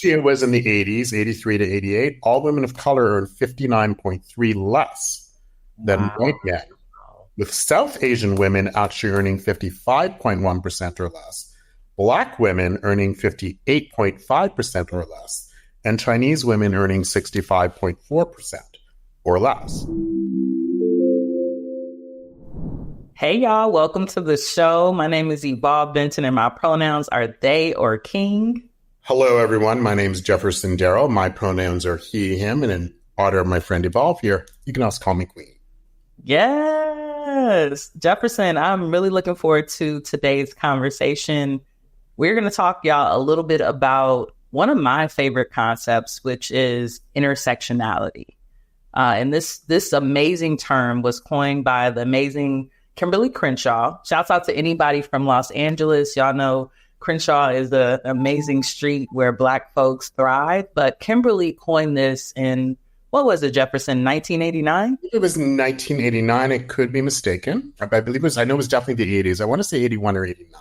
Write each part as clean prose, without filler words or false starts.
It was in the 80s, 83 to 88. All women of color earned 59.3 less than white men, with South Asian women actually earning 55.1% or less, Black women earning 58.5% or less, and Chinese women earning 65.4% or less. Hey, y'all. Welcome to the show. My name is Evolve Benton, and my pronouns are they or king. Hello, everyone. My name is Jefferson Darrell. My pronouns are he, him, and in honor of my friend Evolve here, you can also call me Queen. Yes. Jefferson, I'm really looking forward to today's conversation. We're going to talk, y'all, a little bit about one of my favorite concepts, which is intersectionality. And this amazing term was coined by the amazing Kimberlé Crenshaw. Shouts out to anybody from Los Angeles. Y'all know Crenshaw is an amazing street where Black folks thrive. But Kimberlé coined this in, what was it, Jefferson, 1989? It was 1989. It could be mistaken. I believe it was, I know it was definitely the 80s. I want to say 81 or 89.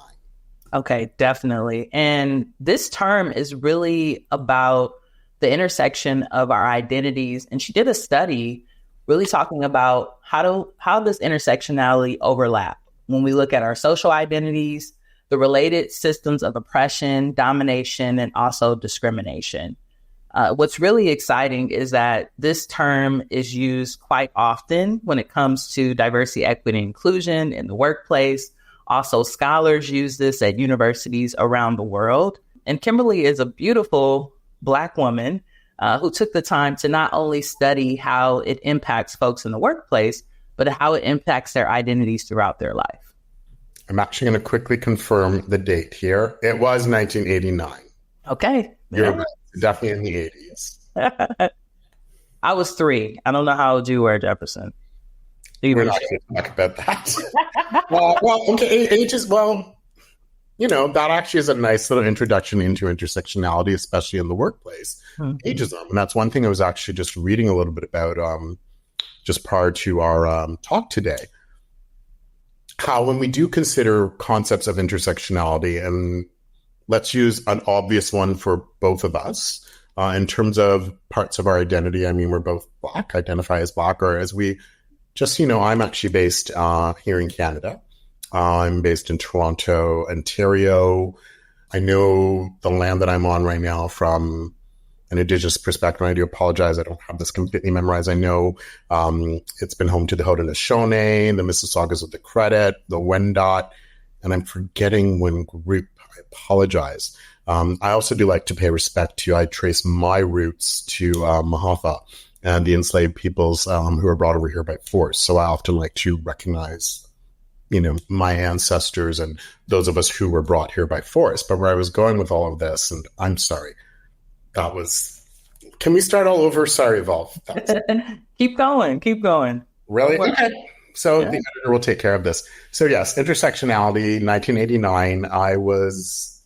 Okay, definitely. And this term is really about the intersection of our identities. And she did a study really talking about how does intersectionality overlap when we look at our social identities, the related systems of oppression, domination, and also discrimination. What's really exciting is that this term is used quite often when it comes to diversity, equity, and inclusion in the workplace. Also, scholars use this at universities around the world. And Kimberlé is a beautiful Black woman who took the time to not only study how it impacts folks in the workplace, but how it impacts their identities throughout their life. I'm actually going to quickly confirm the date here. It was 1989. Okay. You're right. Definitely in the 80s. I was 3. I don't know how old you were, Jefferson. We're not going to talk about that. well, okay, ages, well, you know, that actually is a nice little introduction into intersectionality, especially in the workplace. Mm-hmm. Ageism. And that's one thing I was actually just reading a little bit about just prior to our talk today. How when we do consider concepts of intersectionality, and let's use an obvious one for both of us, in terms of parts of our identity. I mean, we're both Black, identify as Black, or as we just, you know, I'm actually based here in Canada. I'm based in Toronto, Ontario. I know the land that I'm on right now from an Indigenous perspective. I do apologize. I don't have this completely memorized. I know it's been home to the Haudenosaunee, the Mississaugas of the Credit, the Wendat, and I'm forgetting one group. I apologize. I also do like to pay respect to, I trace my roots to Mahatha and the enslaved peoples who were brought over here by force. So I often like to recognize, you know, my ancestors and those of us who were brought here by force. But where I was going with all of this, and I'm sorry, that was, can we start all over? Sorry, Evolve. Keep going. Really? Okay. So yeah. The editor will take care of this. So yes, intersectionality, 1989. I was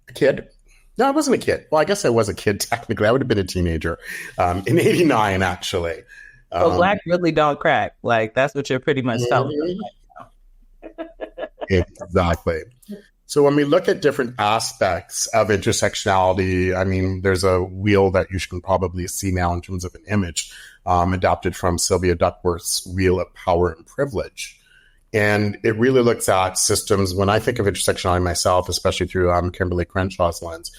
a kid. No, I wasn't a kid. Well, I guess I was a kid technically. I would have been a teenager in 89, actually. So Black really don't crack. Like, that's what you're pretty much telling me right now. Exactly. So when we look at different aspects of intersectionality, I mean, there's a wheel that you can probably see now in terms of an image adapted from Sylvia Duckworth's Wheel of Power and Privilege. And it really looks at systems. When I think of intersectionality myself, especially through Kimberlé Crenshaw's lens,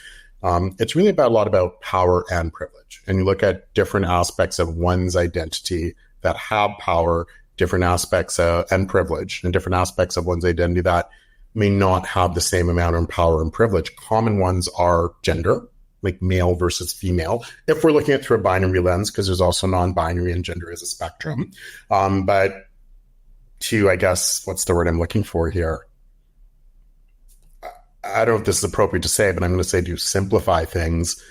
it's really about a lot about power and privilege. And you look at different aspects of one's identity that have power, different aspects and privilege, and different aspects of one's identity that may not have the same amount of power and privilege. Common ones are gender, like male versus female, if we're looking at through a binary lens, because there's also non-binary and gender is a spectrum. But to, I guess, what's the word I'm looking for here? I don't know if this is appropriate to say, but I'm going to say to simplify things,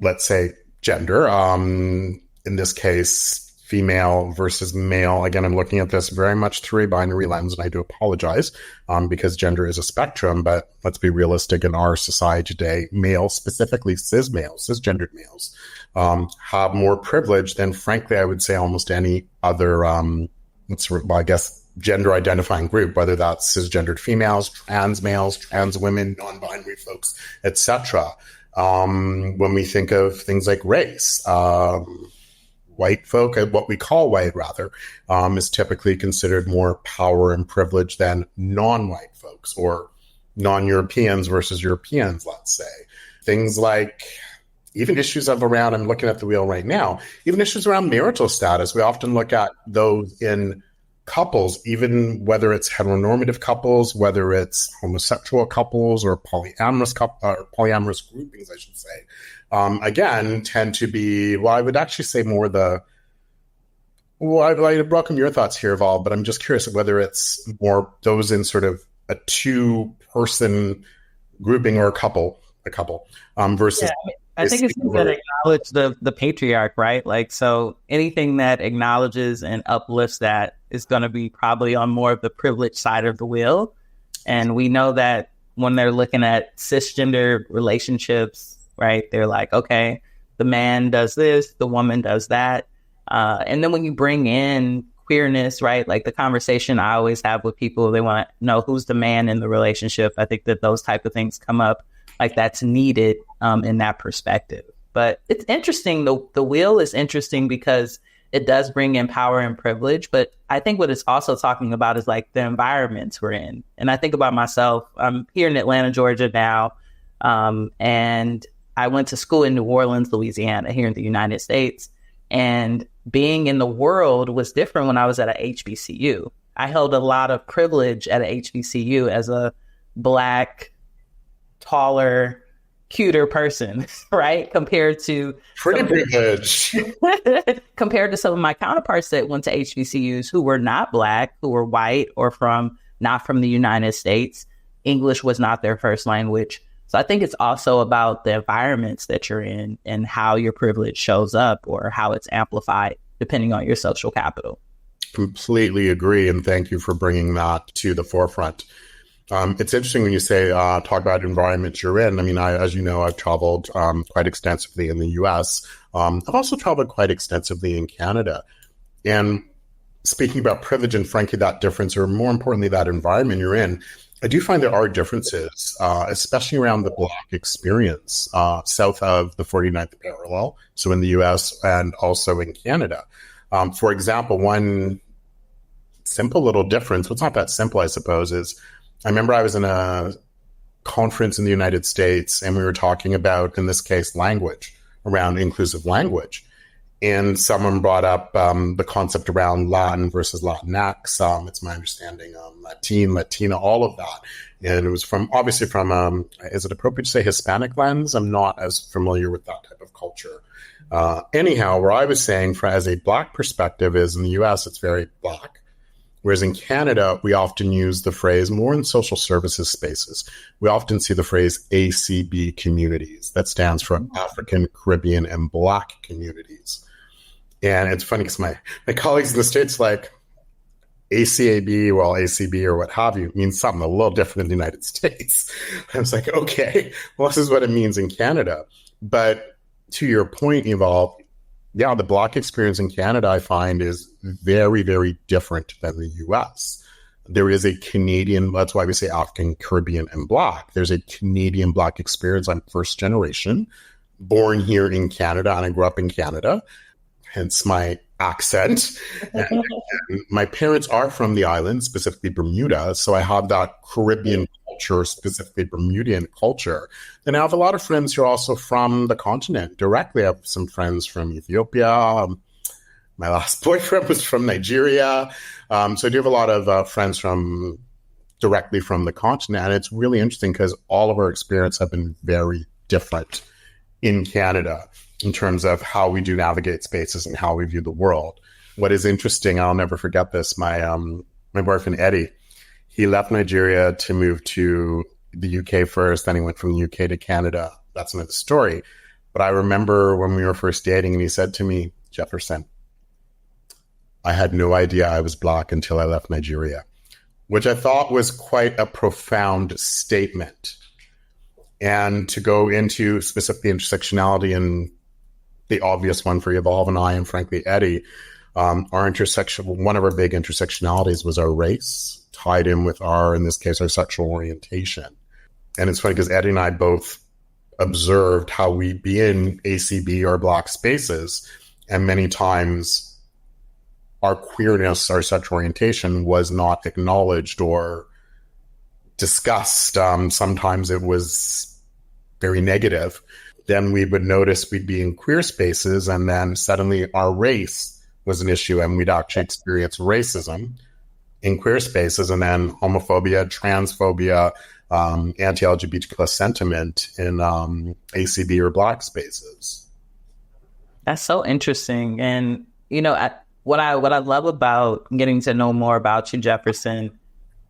let's say gender, in this case, female versus male. Again, I'm looking at this very much through a binary lens, and I do apologize because gender is a spectrum, but let's be realistic in our society today. Male, specifically cisgendered males, have more privilege than, frankly, I would say almost any other, I guess gender identifying group, whether that's cisgendered females, trans males, trans women, non-binary folks, etc. When we think of things like race, white folk, what we call white rather, is typically considered more power and privilege than non-white folks or non-Europeans versus Europeans, let's say. Things like even issues of around, I'm looking at the wheel right now, even issues around marital status. We often look at those in couples, even whether it's heteronormative couples, whether it's homosexual couples or polyamorous polyamorous groupings, I should say, again, tend to be, well, I would actually say more I welcome your thoughts here, Val, but I'm just curious whether it's more those in sort of a two-person grouping or a couple versus... Yeah, I think it's things that acknowledge the patriarch, right? Like, so anything that acknowledges and uplifts that is going to be probably on more of the privileged side of the wheel. And we know that when they're looking at cisgender relationships, right, they're like, okay, the man does this, the woman does that. And then when you bring in queerness, right, like the conversation I always have with people, they want to know who's the man in the relationship. I think that those type of things come up, like that's needed in that perspective. But it's interesting. The wheel is interesting because it does bring in power and privilege. But I think what it's also talking about is like the environments we're in. And I think about myself. I'm here in Atlanta, Georgia now. And I went to school in New Orleans, Louisiana, here in the United States. And being in the world was different when I was at a HBCU. I held a lot of privilege at a HBCU as a Black, taller, cuter person, right? Compared to pretty privileged. Compared to some of my counterparts that went to HBCUs who were not Black, who were white or not from the United States. English was not their first language. So I think it's also about the environments that you're in and how your privilege shows up or how it's amplified depending on your social capital. Completely agree. And thank you for bringing that to the forefront. It's interesting when you say, talk about environments you're in. I mean, as you know, I've traveled quite extensively in the US. I've also traveled quite extensively in Canada. And speaking about privilege and frankly, that difference, or more importantly, that environment you're in, I do find there are differences, especially around the Black experience, south of the 49th parallel, so in the US and also in Canada. For example, one simple little difference, well, it's not that simple, I suppose, is I remember I was in a conference in the United States and we were talking about, in this case, language, around inclusive language. And someone brought up the concept around Latin versus Latinx. It's my understanding, Latina, all of that. And it was obviously from, is it appropriate to say Hispanic lens? I'm not as familiar with that type of culture. Anyhow, where I was saying as a Black perspective is in the US, it's very Black. Whereas in Canada, we often use the phrase more in social services spaces. We often see the phrase ACB communities. That stands for African, Caribbean, and Black communities. And it's funny because my colleagues in the States like ACAB, well, ACB or what have you, means something a little different in the United States. I was like, okay, well, this is what it means in Canada. But to your point, Yval, yeah, the Black experience in Canada, I find, is very, very different than the US. There is a Canadian, that's why we say African, Caribbean, and Black. There's a Canadian Black experience. I'm first generation, born here in Canada, and I grew up in Canada, hence my accent. And my parents are from the islands, specifically Bermuda, so I have that Caribbean culture, specifically Bermudian culture. And I have a lot of friends who are also from the continent directly. I have some friends from Ethiopia. My last boyfriend was from Nigeria. So I do have a lot of friends directly from the continent. And it's really interesting because all of our experiences have been very different in Canada in terms of how we do navigate spaces and how we view the world. What is interesting, I'll never forget this, my boyfriend, Eddie, he left Nigeria to move to the UK first, then he went from the UK to Canada. That's another story. But I remember when we were first dating and he said to me, Jefferson, I had no idea I was Black until I left Nigeria, which I thought was quite a profound statement. And to go into specifically intersectionality and the obvious one for Evolve and I, and frankly, Eddie, one of our big intersectionalities was our race, tied in with in this case, our sexual orientation. And it's funny because Eddie and I both observed how we'd be in ACB or Black spaces, and many times our queerness, our sexual orientation was not acknowledged or discussed. Sometimes it was very negative. Then we would notice we'd be in queer spaces, and then suddenly our race was an issue, and we'd actually experience racism in queer spaces, and then homophobia, transphobia, anti-LGBT plus sentiment in ACB or Black spaces. That's so interesting. And, what I love about getting to know more about you, Jefferson,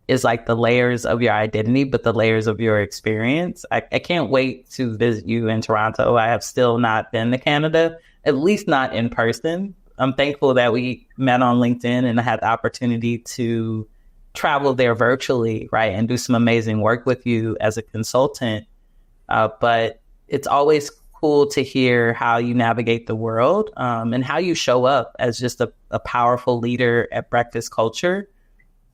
is like the layers of your identity, but the layers of your experience. I can't wait to visit you in Toronto. I have still not been to Canada, at least not in person. I'm thankful that we met on LinkedIn and I had the opportunity to travel there virtually, right, and do some amazing work with you as a consultant. But it's always cool to hear how you navigate the world and how you show up as just a powerful leader at breakfast culture.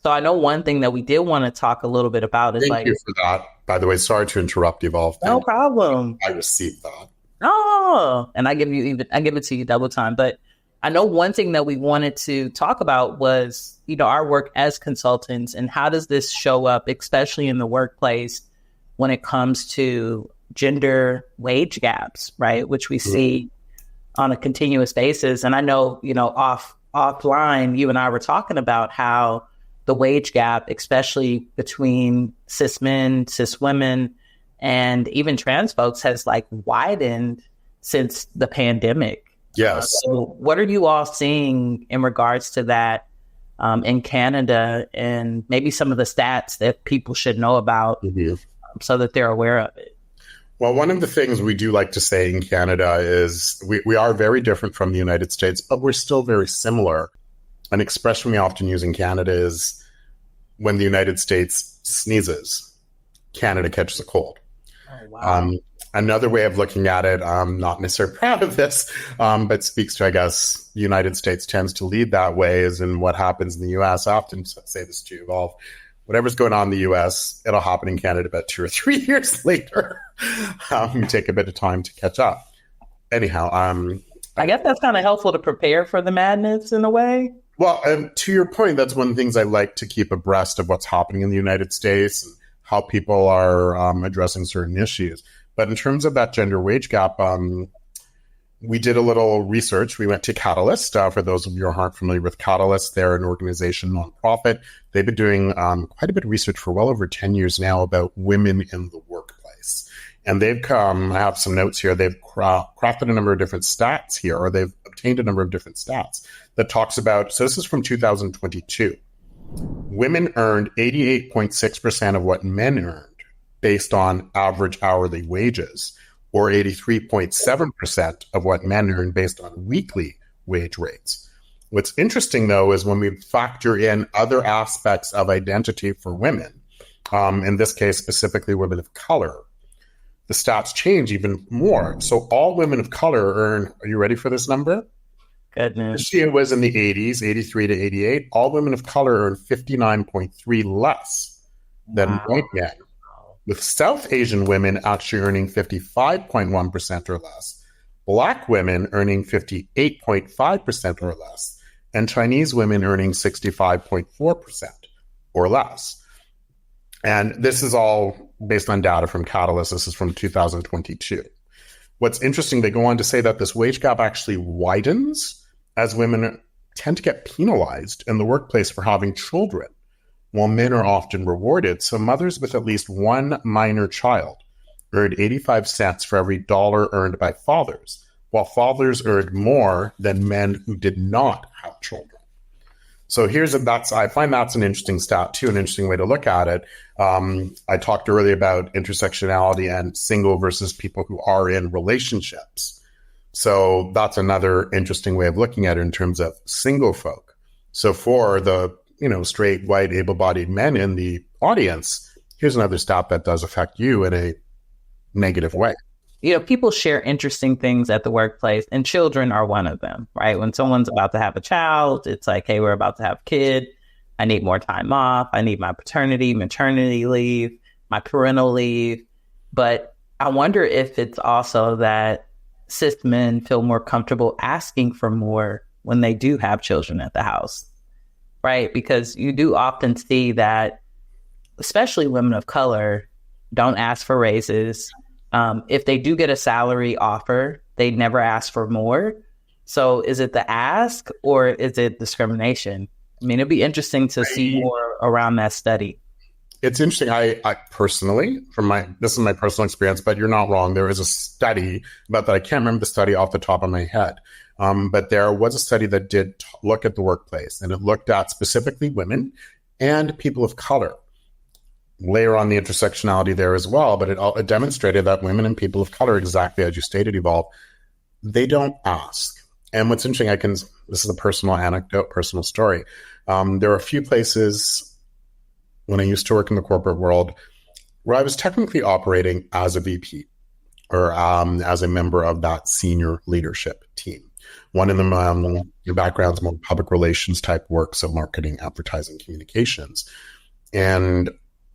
So I know one thing that we did want to talk a little bit about is Thank you for that. By the way, sorry to interrupt you, Evolve. No problem. I received that. Oh, and I give it to you double time. But I know one thing that we wanted to talk about was, our work as consultants and how does this show up, especially in the workplace when it comes to gender wage gaps, right? Which we see on a continuous basis. And I know, offline, you and I were talking about how the wage gap, especially between cis men, cis women, and even trans folks has widened since the pandemic. Yes. So what are you all seeing in regards to that in Canada, and maybe some of the stats that people should know about so that they're aware of it? Well, one of the things we do like to say in Canada is we are very different from the United States, but we're still very similar. An expression we often use in Canada is when the United States sneezes, Canada catches a cold. Oh, wow. Another way of looking at it, I'm not necessarily proud of this, but speaks to, I guess, the United States tends to lead that way, is in what happens in the U.S. I often say this to you, Evolve. Whatever's going on in the U.S., it'll happen in Canada about 2 or 3 years later. You take a bit of time to catch up. Anyhow, I guess that's kind of helpful to prepare for the madness in a way. Well, to your point, that's one of the things I like to keep abreast of what's happening in the United States and how people are addressing certain issues. But in terms of that gender wage gap, we did a little research. We went to Catalyst. For those of you who aren't familiar with Catalyst, they're an organization, nonprofit. They've been doing quite a bit of research for well over 10 years now about women in the workplace. And they've come, I have some notes here, they've crafted a number of different stats here, or they've obtained a number of different stats that talks about, so this is from 2022. Women earned 88.6% of what men earned based on average hourly wages, or 83.7% of what men earn based on weekly wage rates. What's interesting, though, is when we factor in other aspects of identity for women, in this case, specifically women of color, the stats change even more. So all women of color earn, are you ready for this number? Goodness. It was in the 80s, 83 to 88. All women of color earn 59.3 less than white men, with South Asian women actually earning 55.1% or less, Black women earning 58.5% or less, and Chinese women earning 65.4% or less. And this is all based on data from Catalyst. This is from 2022. What's interesting, they go on to say that this wage gap actually widens as women tend to get penalized in the workplace for having children, while men are often rewarded. So mothers with at least one minor child earned 85 cents for every dollar earned by fathers, while fathers earned more than men who did not have children. So I find that's an interesting stat too, an interesting way to look at it. I talked earlier about intersectionality and single versus people who are in relationships. So that's another interesting way of looking at it in terms of single folk. So for the straight, white, able-bodied men in the audience, here's another stat that does affect you in a negative way. people share interesting things at the workplace, and children are one of them, right? When someone's about to have a child, it's like, hey, we're about to have a kid. I need more time off. I need my paternity, maternity leave, my parental leave. But I wonder if it's also that cis men feel more comfortable asking for more when they do have children at the house, right? Because you do often see that, especially women of color, don't ask for raises. If they do get a salary offer, they never ask for more. So is it the ask or is it discrimination? I mean, it'd be interesting to see more around that study. It's interesting. I personally, this is my personal experience, but you're not wrong. There is a study about that. I can't remember the study off the top of my head. But there was a study that did look at the workplace, and it looked at specifically women and people of color. Layer on the intersectionality there as well, but it demonstrated that women and people of color, exactly as you stated, Evolve, they don't ask. And what's interesting, this is a personal anecdote, personal story. There are a few places when I used to work in the corporate world where I was technically operating as a VP or as a member of that senior leadership team. One of them, your background's more public relations type work, so marketing, advertising, communications. And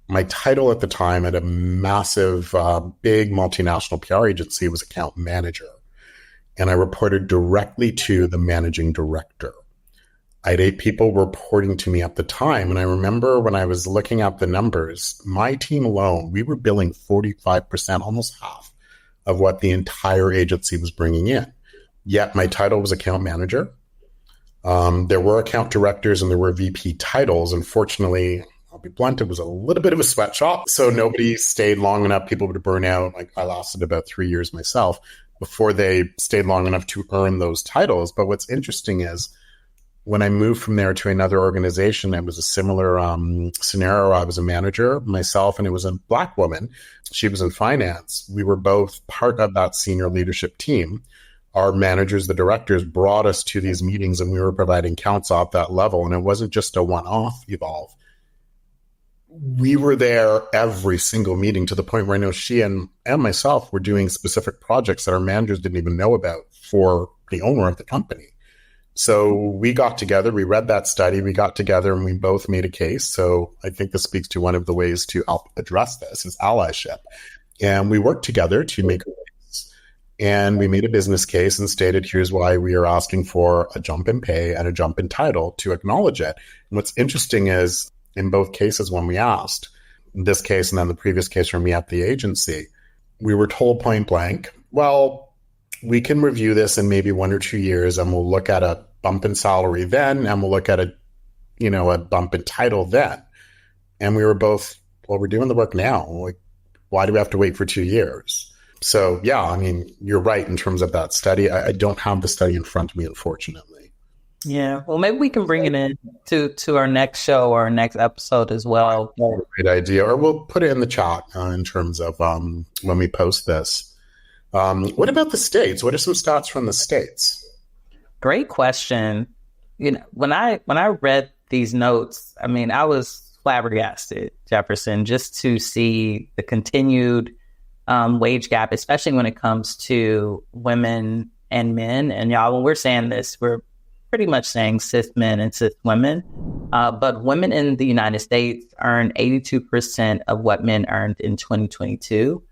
my title at the time at a massive, big multinational PR agency was account manager. And I reported directly to the managing director. I had 8 people reporting to me at the time. And I remember when I was looking at the numbers, my team alone, we were billing 45%, almost half of what the entire agency was bringing in. Yet my title was account manager. There were account directors and there were VP titles. Unfortunately, I'll be blunt, it was a little bit of a sweatshop. So nobody stayed long enough. People would burn out. Like I lasted about 3 years myself before they stayed long enough to earn those titles. But what's interesting is when I moved from there to another organization, it was a similar scenario. I was a manager myself, and it was a Black woman. She was in finance. We were both part of that senior leadership team. Our managers, the directors, brought us to these meetings, and we were providing counts off that level. And it wasn't just a one-off, Evolve. We were there every single meeting, to the point where I know she and myself were doing specific projects that our managers didn't even know about for the owner of the company. So we got together, we read that study, we got together, and we both made a case. So I think this speaks to one of the ways to help address this is allyship. And we worked together to make a case. And we made a business case and stated, here's why we are asking for a jump in pay and a jump in title to acknowledge it. And what's interesting is, in both cases, when we asked, in this case and then the previous case when we at the agency, we were told point blank, well, we can review this in maybe 1 or 2 years, and we'll look at a bump in salary then, and we'll look at a bump in title then. And we were both, well, we're doing the work now. Like, why do we have to wait for 2 years? So yeah, I mean, you're right in terms of that study. I don't have the study in front of me, unfortunately. Yeah, well, maybe we can bring it in to our next show or our next episode as well. Great idea. Or we'll put it in the chat in terms of when we post this. What about the States? What are some stats from the States? Great question. When I read these notes, I mean, I was flabbergasted, Jefferson, just to see the continued wage gap, especially when it comes to women and men. And y'all, when we're saying this, we're pretty much saying cis men and cis women. But women in the United States earn 82% of what men earned in 2022,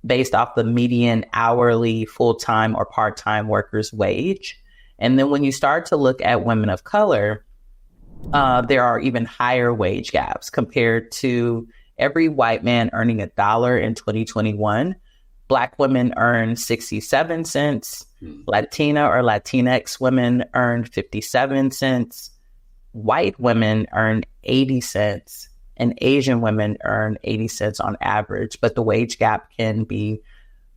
based off the median hourly full-time or part-time workers' wage. And then when you start to look at women of color, there are even higher wage gaps compared to every white man earning $1 in 2021. Black women earn 67 cents. Latina or Latinx women earned 57 cents. White women earned 80 cents. And Asian women earn 80 cents on average. But the wage gap can be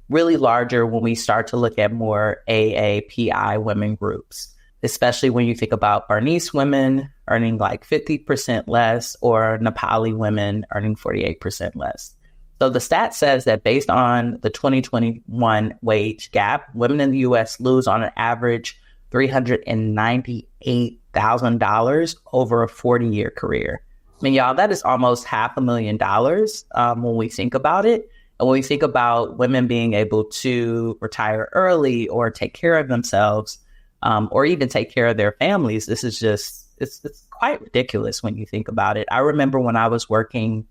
really larger when we start to look at more AAPI women groups, especially when you think about Burmese women earning like 50% less or Nepali women earning 48% less. So the stat says that based on the 2021 wage gap, women in the U.S. lose on an average $398,000 over a 40-year career. I mean, y'all, that is almost $500,000 when we think about it. And when we think about women being able to retire early or take care of themselves, or even take care of their families, this is just, it's quite ridiculous when you think about it. I remember when I was working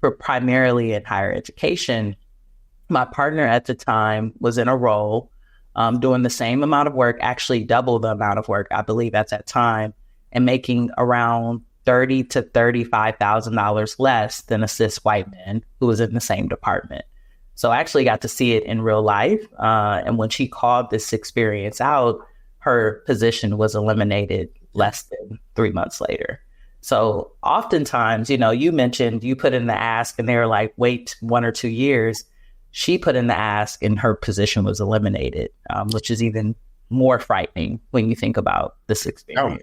for primarily in higher education, my partner at the time was in a role doing the same amount of work, actually double the amount of work, I believe, at that time, and making around $30,000 to $35,000 less than a cis white man who was in the same department. So I actually got to see it in real life. And when she called this experience out, her position was eliminated less than 3 months later. So oftentimes, you mentioned you put in the ask and they were like, wait 1 or 2 years. She put in the ask and her position was eliminated, which is even more frightening when you think about this experience.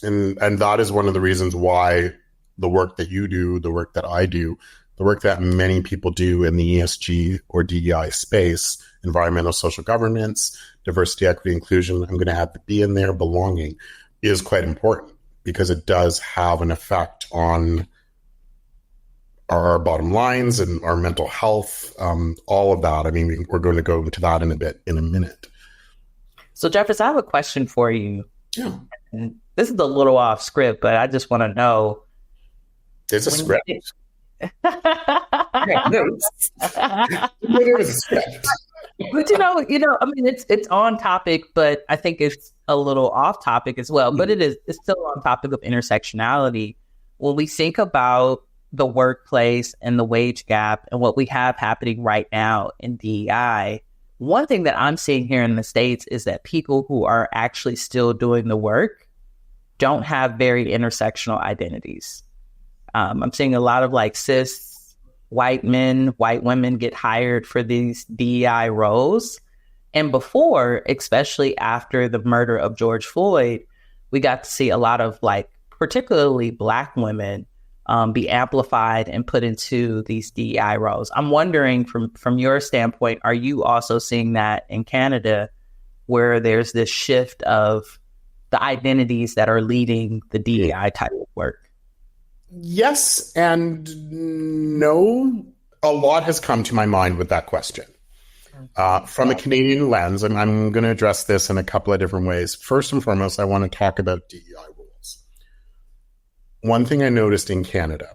And that is one of the reasons why the work that you do, the work that I do, the work that many people do in the ESG or DEI space, environmental social governance, diversity, equity, inclusion, I'm going to have to be in there, belonging, is quite important because it does have an effect on our bottom lines and our mental health, all of that. I mean, we're going to go into that in a minute. So Jefferson, I have a question for you. Yeah. And this is a little off script, but I just want to know. There's a script. There is a script. But I mean, it's on topic, but I think it's a little off topic as well. But it's still on topic of intersectionality. When we think about the workplace and the wage gap and what we have happening right now in DEI, one thing that I'm seeing here in the States is that people who are actually still doing the work don't have very intersectional identities. I'm seeing a lot of like cis white men, white women get hired for these DEI roles. And before, especially after the murder of George Floyd, we got to see a lot of like particularly Black women be amplified and put into these DEI roles. I'm wondering from your standpoint, are you also seeing that in Canada where there's this shift of the identities that are leading the DEI type of work? Yes and no. A lot has come to my mind with that question. From a Canadian lens, and I'm going to address this in a couple of different ways. First and foremost, I want to talk about DEI rules. One thing I noticed in Canada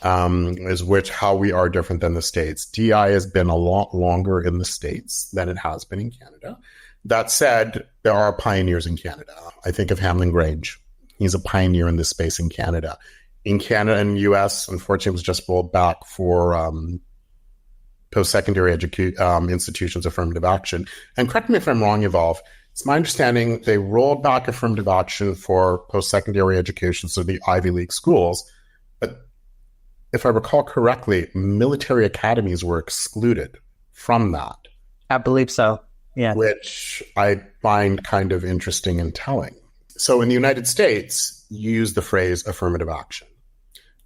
is how we are different than the States. DEI has been a lot longer in the States than it has been in Canada. That said, there are pioneers in Canada. I think of Hamlin Grange. He's a pioneer in this space in Canada. In Canada and the US, unfortunately, it was just rolled back for post-secondary institutions affirmative action. And correct me if I'm wrong, Evolve. It's my understanding they rolled back affirmative action for post-secondary education, so the Ivy League schools. But if I recall correctly, military academies were excluded from that. I believe so, yeah. Which I find kind of interesting and telling. So in the United States, you use the phrase affirmative action.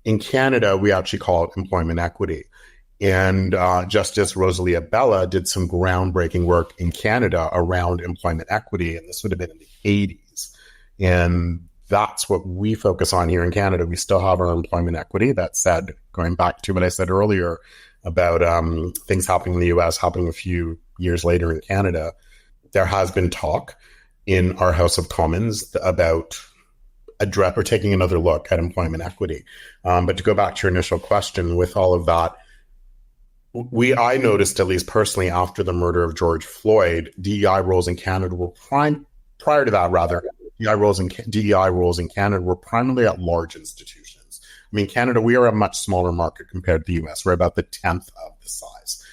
In Canada, we actually call it employment equity. And Justice Rosalia Bella did some groundbreaking work in Canada around employment equity, and this would have been in the 80s. And that's what we focus on here in Canada. We still have our employment equity. That said, going back to what I said earlier about things happening in the US, happening a few years later in Canada, there has been talk in our House of Commons about taking another look at employment equity. But to go back to your initial question, with all of that, I noticed, at least personally, after the murder of George Floyd, DEI roles in Canada were prior to that, rather, DEI roles in Canada were primarily at large institutions. I mean, Canada, we are a much smaller market compared to the US. We're about the 10th of the size.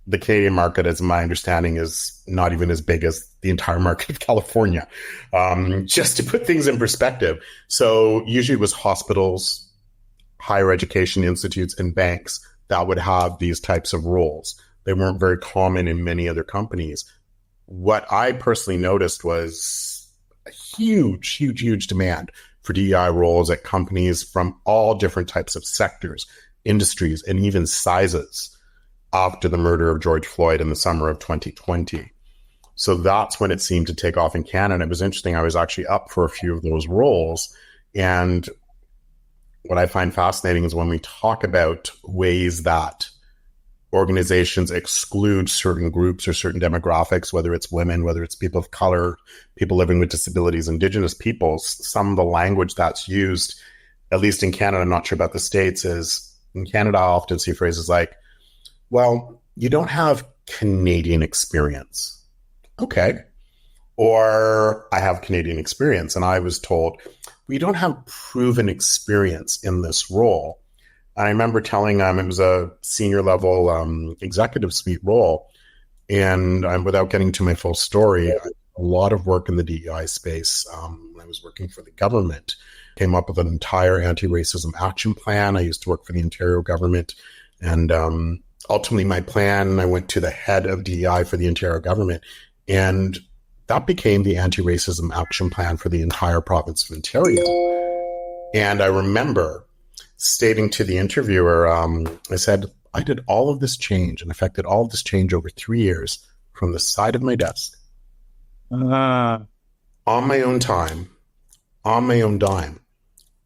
The Canadian market, as my understanding, is not even as big as the entire market of California, just to put things in perspective. So usually it was hospitals, higher education institutes, and banks that would have these types of roles. They weren't very common in many other companies. What I personally noticed was a huge demand for DEI roles at companies from all different types of sectors, industries, and even sizes after the murder of George Floyd in the summer of 2020. So that's when it seemed to take off in Canada. It was interesting. I was actually up for a few of those roles. And what I find fascinating is when we talk about ways that organizations exclude certain groups or certain demographics, whether it's women, whether it's people of color, people living with disabilities, Indigenous peoples, some of the language that's used, at least in Canada, I'm not sure about the States, is in Canada, I often see phrases like, well, you don't have Canadian experience. Okay. Or I have Canadian experience. And I was told, we don't have proven experience in this role. I remember telling them it was a senior level executive suite role. And without getting to my full story, a lot of work in the DEI space. When I was working for the government, came up with an entire anti-racism action plan. I used to work for the Ontario government. And ultimately, my plan, I went to the head of DEI for the Ontario government. And that became the anti-racism action plan for the entire province of Ontario. And I remember stating to the interviewer, I said, I did all of this change and affected all of this change over 3 years from the side of my desk, on my own time, on my own dime.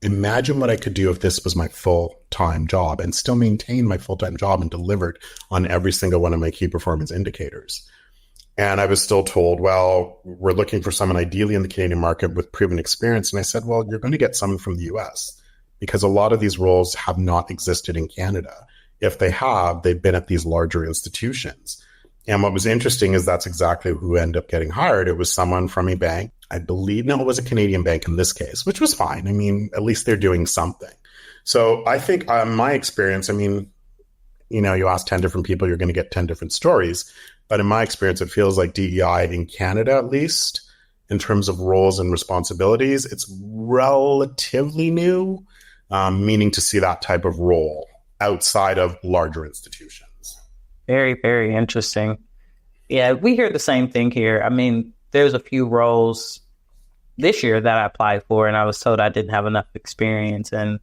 Imagine what I could do if this was my full-time job and still maintain my full-time job and delivered on every single one of my key performance indicators. And I was still told, well, we're looking for someone ideally in the Canadian market with proven experience. And I said, well, you're going to get someone from the US because a lot of these roles have not existed in Canada. If they have, they've been at these larger institutions. And what was interesting is that's exactly who ended up getting hired. It was someone from a bank. I believe it was a Canadian bank in this case, which was fine. I mean, at least they're doing something. So I think my experience, I mean, you know, you ask 10 different people, you're going to get 10 different stories. But in my experience, it feels like DEI in Canada, at least, in terms of roles and responsibilities, it's relatively new, meaning to see that type of role outside of larger institutions. Very, very interesting. Yeah, we hear the same thing here. I mean, there's a few roles this year that I applied for, and I was told I didn't have enough experience. And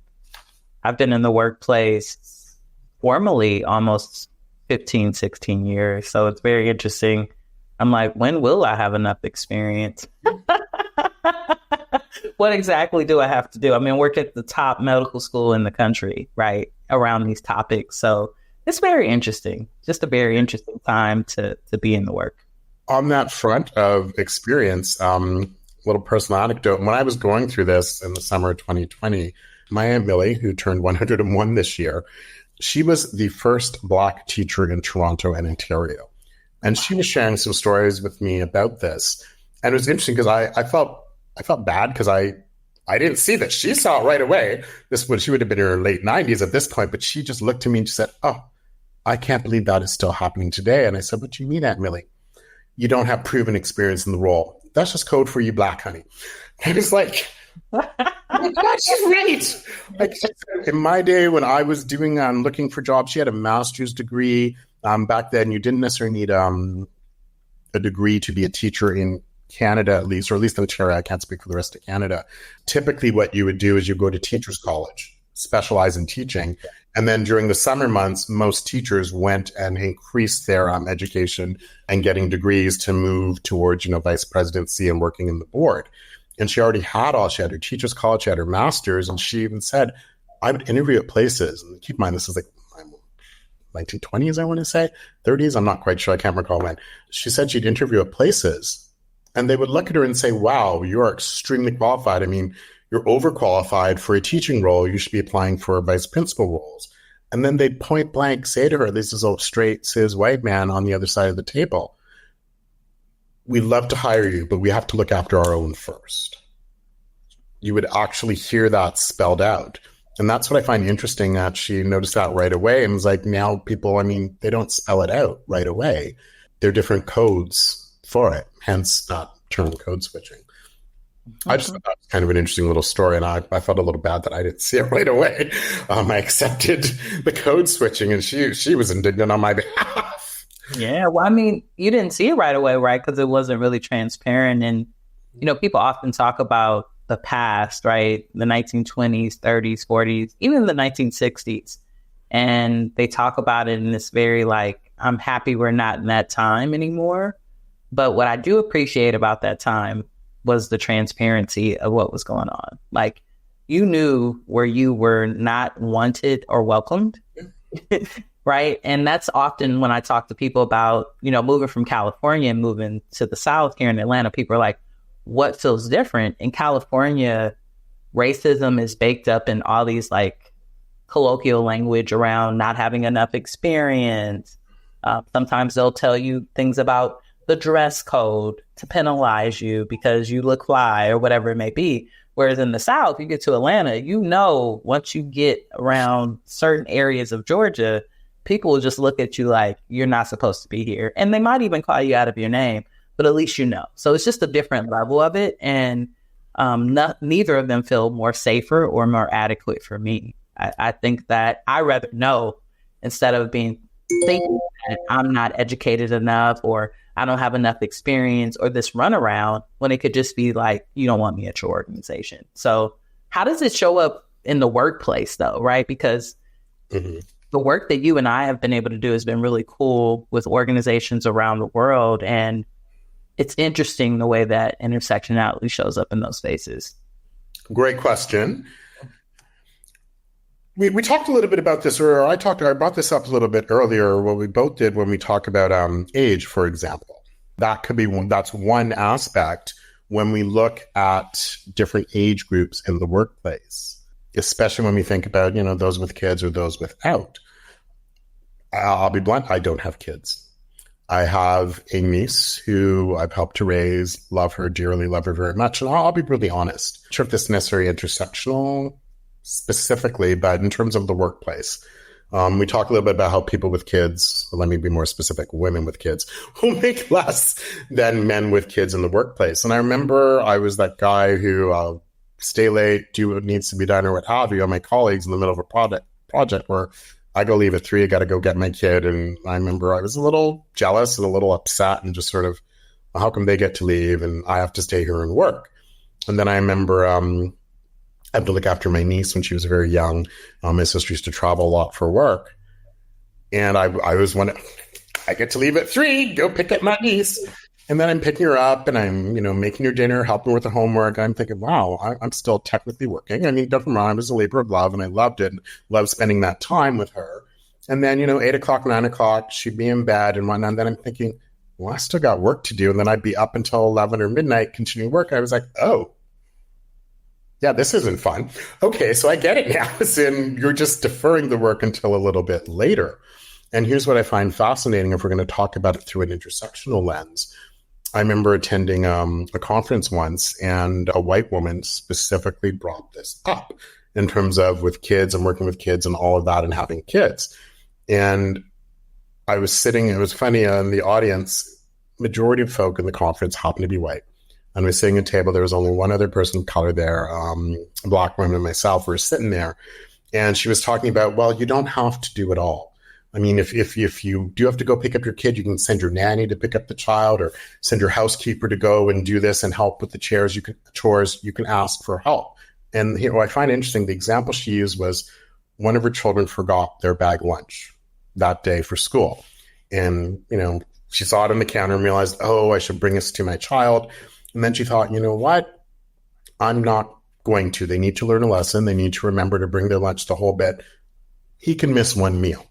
I've been in the workplace formally almost 15, 16 years. So it's very interesting. I'm like, when will I have enough experience? What exactly do I have to do? I mean, work at the top medical school in the country, right, around these topics. So it's very interesting. Just a very interesting time to be in the work. On that front of experience, little personal anecdote. When I was going through this in the summer of 2020, my Aunt Millie, who turned 101 this year, she was the first Black teacher in Toronto and Ontario. And she was sharing some stories with me about this. And it was interesting because I felt bad because I didn't see that. She saw it right away. She would have been in her late 90s at this point, but she just looked at me and she said, oh, I can't believe that is still happening today. And I said, what do you mean, Aunt Millie? You don't have proven experience in the role. That's just code for you Black, honey. And it's like, oh my God, she's right. Like, in my day when I was looking for jobs, she had a master's degree. Back then, you didn't necessarily need a degree to be a teacher in Canada, at least, or at least in Ontario. I can't speak for the rest of Canada. Typically, what you would do is you go to teachers' college, specialize in teaching. And then during the summer months, most teachers went and increased their education and getting degrees to move towards, vice presidency and working in the board. And she already had she had her teacher's college, she had her master's, and she even said, I would interview at places. And keep in mind, this is like 1920s, I want to say, 30s. I'm not quite sure. I can't recall when. She said she'd interview at places and they would look at her and say, wow, you're extremely qualified. I mean, you're overqualified for a teaching role. You should be applying for vice principal roles. And then they'd point blank say to her, this is a straight cis white man on the other side of the table. We'd love to hire you, but we have to look after our own first. You would actually hear that spelled out. And that's what I find interesting, that she noticed that right away and was like, now people, they don't spell it out right away. There are different codes for it, hence that term code switching. Okay. I just thought that was kind of an interesting little story, and I felt a little bad that I didn't see it right away. I accepted the code switching, and she was indignant on my behalf. Yeah, well, you didn't see it right away, right? Because it wasn't really transparent. And, people often talk about the past, right? The 1920s, 30s, 40s, even the 1960s. And they talk about it in this very I'm happy we're not in that time anymore. But what I do appreciate about that time was the transparency of what was going on. You knew where you were not wanted or welcomed, right? And that's often when I talk to people about, moving from California and moving to the South here in Atlanta, people are like, what feels different? In California, racism is baked up in all these like colloquial language around not having enough experience. Sometimes they'll tell you things about the dress code to penalize you because you look fly or whatever it may be. Whereas in the South, you get to Atlanta, once you get around certain areas of Georgia, people will just look at you like you're not supposed to be here. And they might even call you out of your name, but at least you know. So it's just a different level of it. And neither of them feel more safer or more adequate for me. I think that I rather know instead of thinking that I'm not educated enough or I don't have enough experience or this runaround, when it could just be like, you don't want me at your organization. So how does it show up in the workplace though, right? Because the work that you and I have been able to do has been really cool with organizations around the world. And it's interesting the way that intersectionality shows up in those spaces. Great question. We talked a little bit about this, or I brought this up a little bit earlier, what we both did when we talk about age, for example. That's one aspect when we look at different age groups in the workplace, especially when we think about, those with kids or those without. I'll be blunt, I don't have kids. I have a niece who I've helped to raise, love her dearly, love her very much. And I'll be really honest. I'm sure if this is necessarily intersectional specifically, but in terms of the workplace, we talk a little bit about how people with kids, or let me be more specific, women with kids, will make less than men with kids in the workplace. And I remember I was that guy who stay late, do what needs to be done or what have you on my colleagues in the middle of a project where I go leave at 3, I got to go get my kid. And I remember I was a little jealous and a little upset and just sort of, well, how come they get to leave and I have to stay here and work? And then I remember I had to look after my niece when she was very young. My sister used to travel a lot for work. And I was I get to leave at 3, go pick up my niece. And then I'm picking her up and I'm, making her dinner, helping her with the homework. I'm thinking, wow, I'm still technically working. I mean, don't get me wrong, it was a labor of love and I loved it. Loved spending that time with her. And then, 8 o'clock, 9 o'clock, she'd be in bed and whatnot. And then I'm thinking, well, I still got work to do. And then I'd be up until 11 or midnight continuing work. I was like, oh, yeah, this isn't fun. Okay, so I get it now. As in, you're just deferring the work until a little bit later. And here's what I find fascinating if we're going to talk about it through an intersectional lens. I remember attending a conference once, and a white woman specifically brought this up in terms of with kids and working with kids and all of that and having kids. And I was sitting, it was funny, in the audience, majority of folk in the conference happened to be white. And we were sitting at a table. There was only one other person of color there, a Black woman and myself were sitting there. And she was talking about, well, you don't have to do it all. I mean, if you do have to go pick up your kid, you can send your nanny to pick up the child or send your housekeeper to go and do this and help with the chores. You can ask for help. And I find interesting, the example she used was one of her children forgot their bag lunch that day for school. And, she saw it on the counter and realized, oh, I should bring this to my child. And then she thought, you know what? I'm not going to. They need to learn a lesson. They need to remember to bring their lunch the whole bit. He can miss one meal.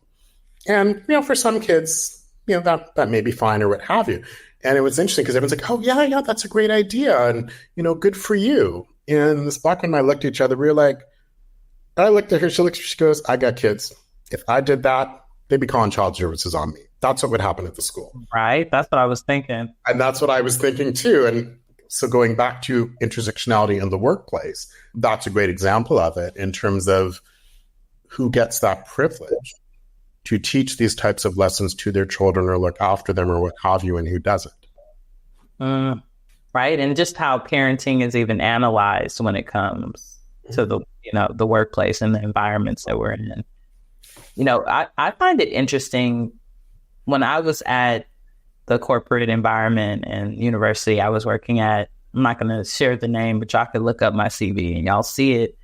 And, for some kids, that may be fine or what have you. And it was interesting because everyone's like, oh, yeah, that's a great idea. And, good for you. And this Black woman and I looked at each other. We were like, I looked at her. She goes, I got kids. If I did that, they'd be calling child services on me. That's what would happen at the school. Right. That's what I was thinking. And that's what I was thinking too. And so going back to intersectionality in the workplace, that's a great example of it in terms of who gets that privilege to teach these types of lessons to their children or look after them or what have you, and who doesn't. Right. And just how parenting is even analyzed when it comes to the workplace and the environments that we're in. I find it interesting when I was at the corporate environment and university I was working at. I'm not going to share the name, but y'all can look up my CV and y'all see it.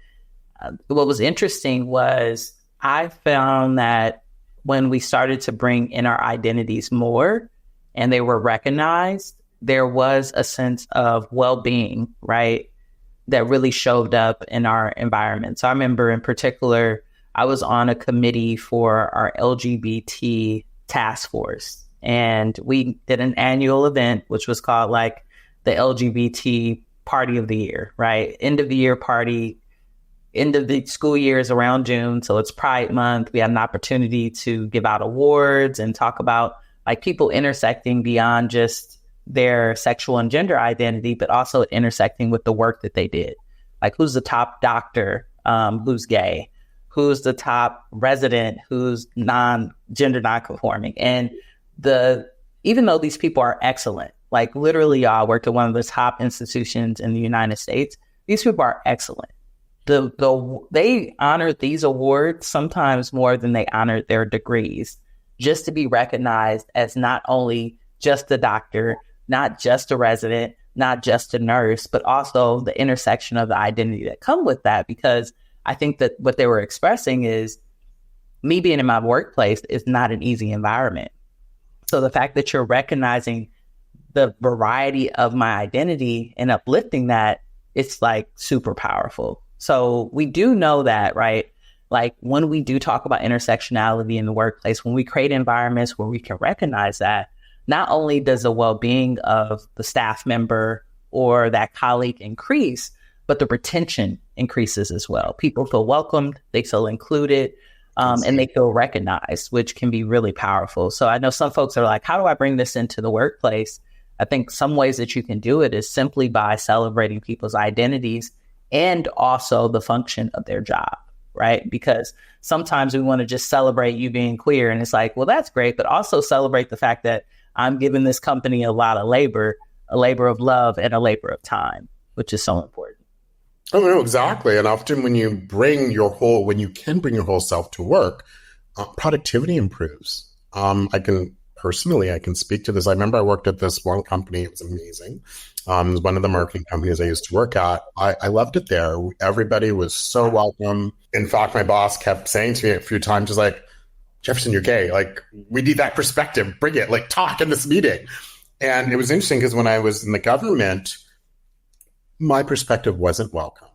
What was interesting was I found that when we started to bring in our identities more and they were recognized, there was a sense of well-being, right, that really showed up in our environment. So I remember in particular, I was on a committee for our LGBT task force, and we did an annual event, which was called like the LGBT Party of the Year, right? End of the year party. End of the school year is around June, so it's Pride Month. We had an opportunity to give out awards and talk about like people intersecting beyond just their sexual and gender identity, but also intersecting with the work that they did. Like, who's the top doctor who's gay? Who's the top resident who's gender non-conforming? And even though these people are excellent, like literally I worked at one of the top institutions in the United States, these people are excellent. They honored these awards sometimes more than they honored their degrees, just to be recognized as not only just a doctor, not just a resident, not just a nurse, but also the intersection of the identity that come with that. Because I think that what they were expressing is me being in my workplace is not an easy environment. So the fact that you're recognizing the variety of my identity and uplifting that, it's like super powerful. So we do know that, right? Like when we do talk about intersectionality in the workplace, when we create environments where we can recognize that, not only does the well-being of the staff member or that colleague increase, but the retention increases as well. People feel welcomed, they feel included, and they feel recognized, which can be really powerful. So I know some folks are like, how do I bring this into the workplace? I think some ways that you can do it is simply by celebrating people's identities and also the function of their job, right? Because sometimes we want to just celebrate you being queer, and it's like, well, that's great, but also celebrate the fact that I'm giving this company a lot of labor, a labor of love and a labor of time, which is so important. Oh, no, exactly. And often when you can bring your whole self to work, productivity improves. I can speak to this. I remember I worked at this one company. It was amazing. It was one of the marketing companies I used to work at. I loved it there. Everybody was so welcome. In fact, my boss kept saying to me a few times, just like, Jefferson, you're gay. Like, we need that perspective. Bring it. Like, talk in this meeting. And it was interesting because when I was in the government, my perspective wasn't welcome.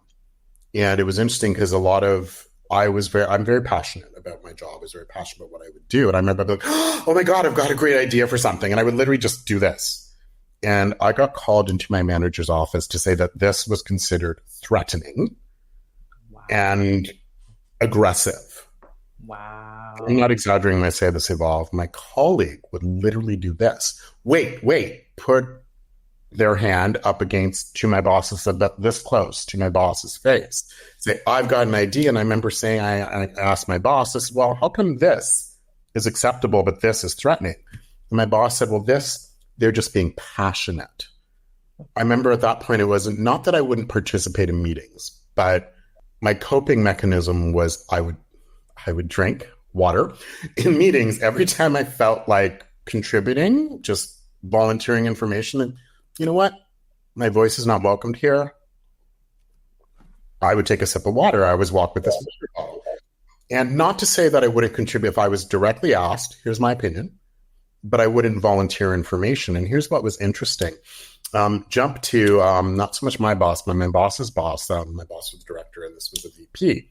And it was interesting because I'm very passionate about my job. I was very passionate about what I would do. And I remember being like, oh my God, I've got a great idea for something. And I would literally just do this. And I got called into my manager's office to say that this was considered threatening and aggressive. Wow. I'm not exaggerating when I say this evolved. My colleague would literally do this. Wait, put their hand up to my boss's, about this close to my boss's face. Say, I've got an idea. And I remember saying, I asked my boss, I said, well, how come this is acceptable, but this is threatening? And my boss said, well, they're just being passionate. I remember at that point, it wasn't, not that I wouldn't participate in meetings, but my coping mechanism was I would drink water in meetings every time I felt like contributing, just volunteering information. And you know what? My voice is not welcomed here. I would take a sip of water. I always walk with this water bottle. And not to say that I wouldn't contribute if I was directly asked, here's my opinion, but I wouldn't volunteer information. And here's what was interesting. Jump to not so much my boss, but my boss's boss. My boss was the director and this was a VP.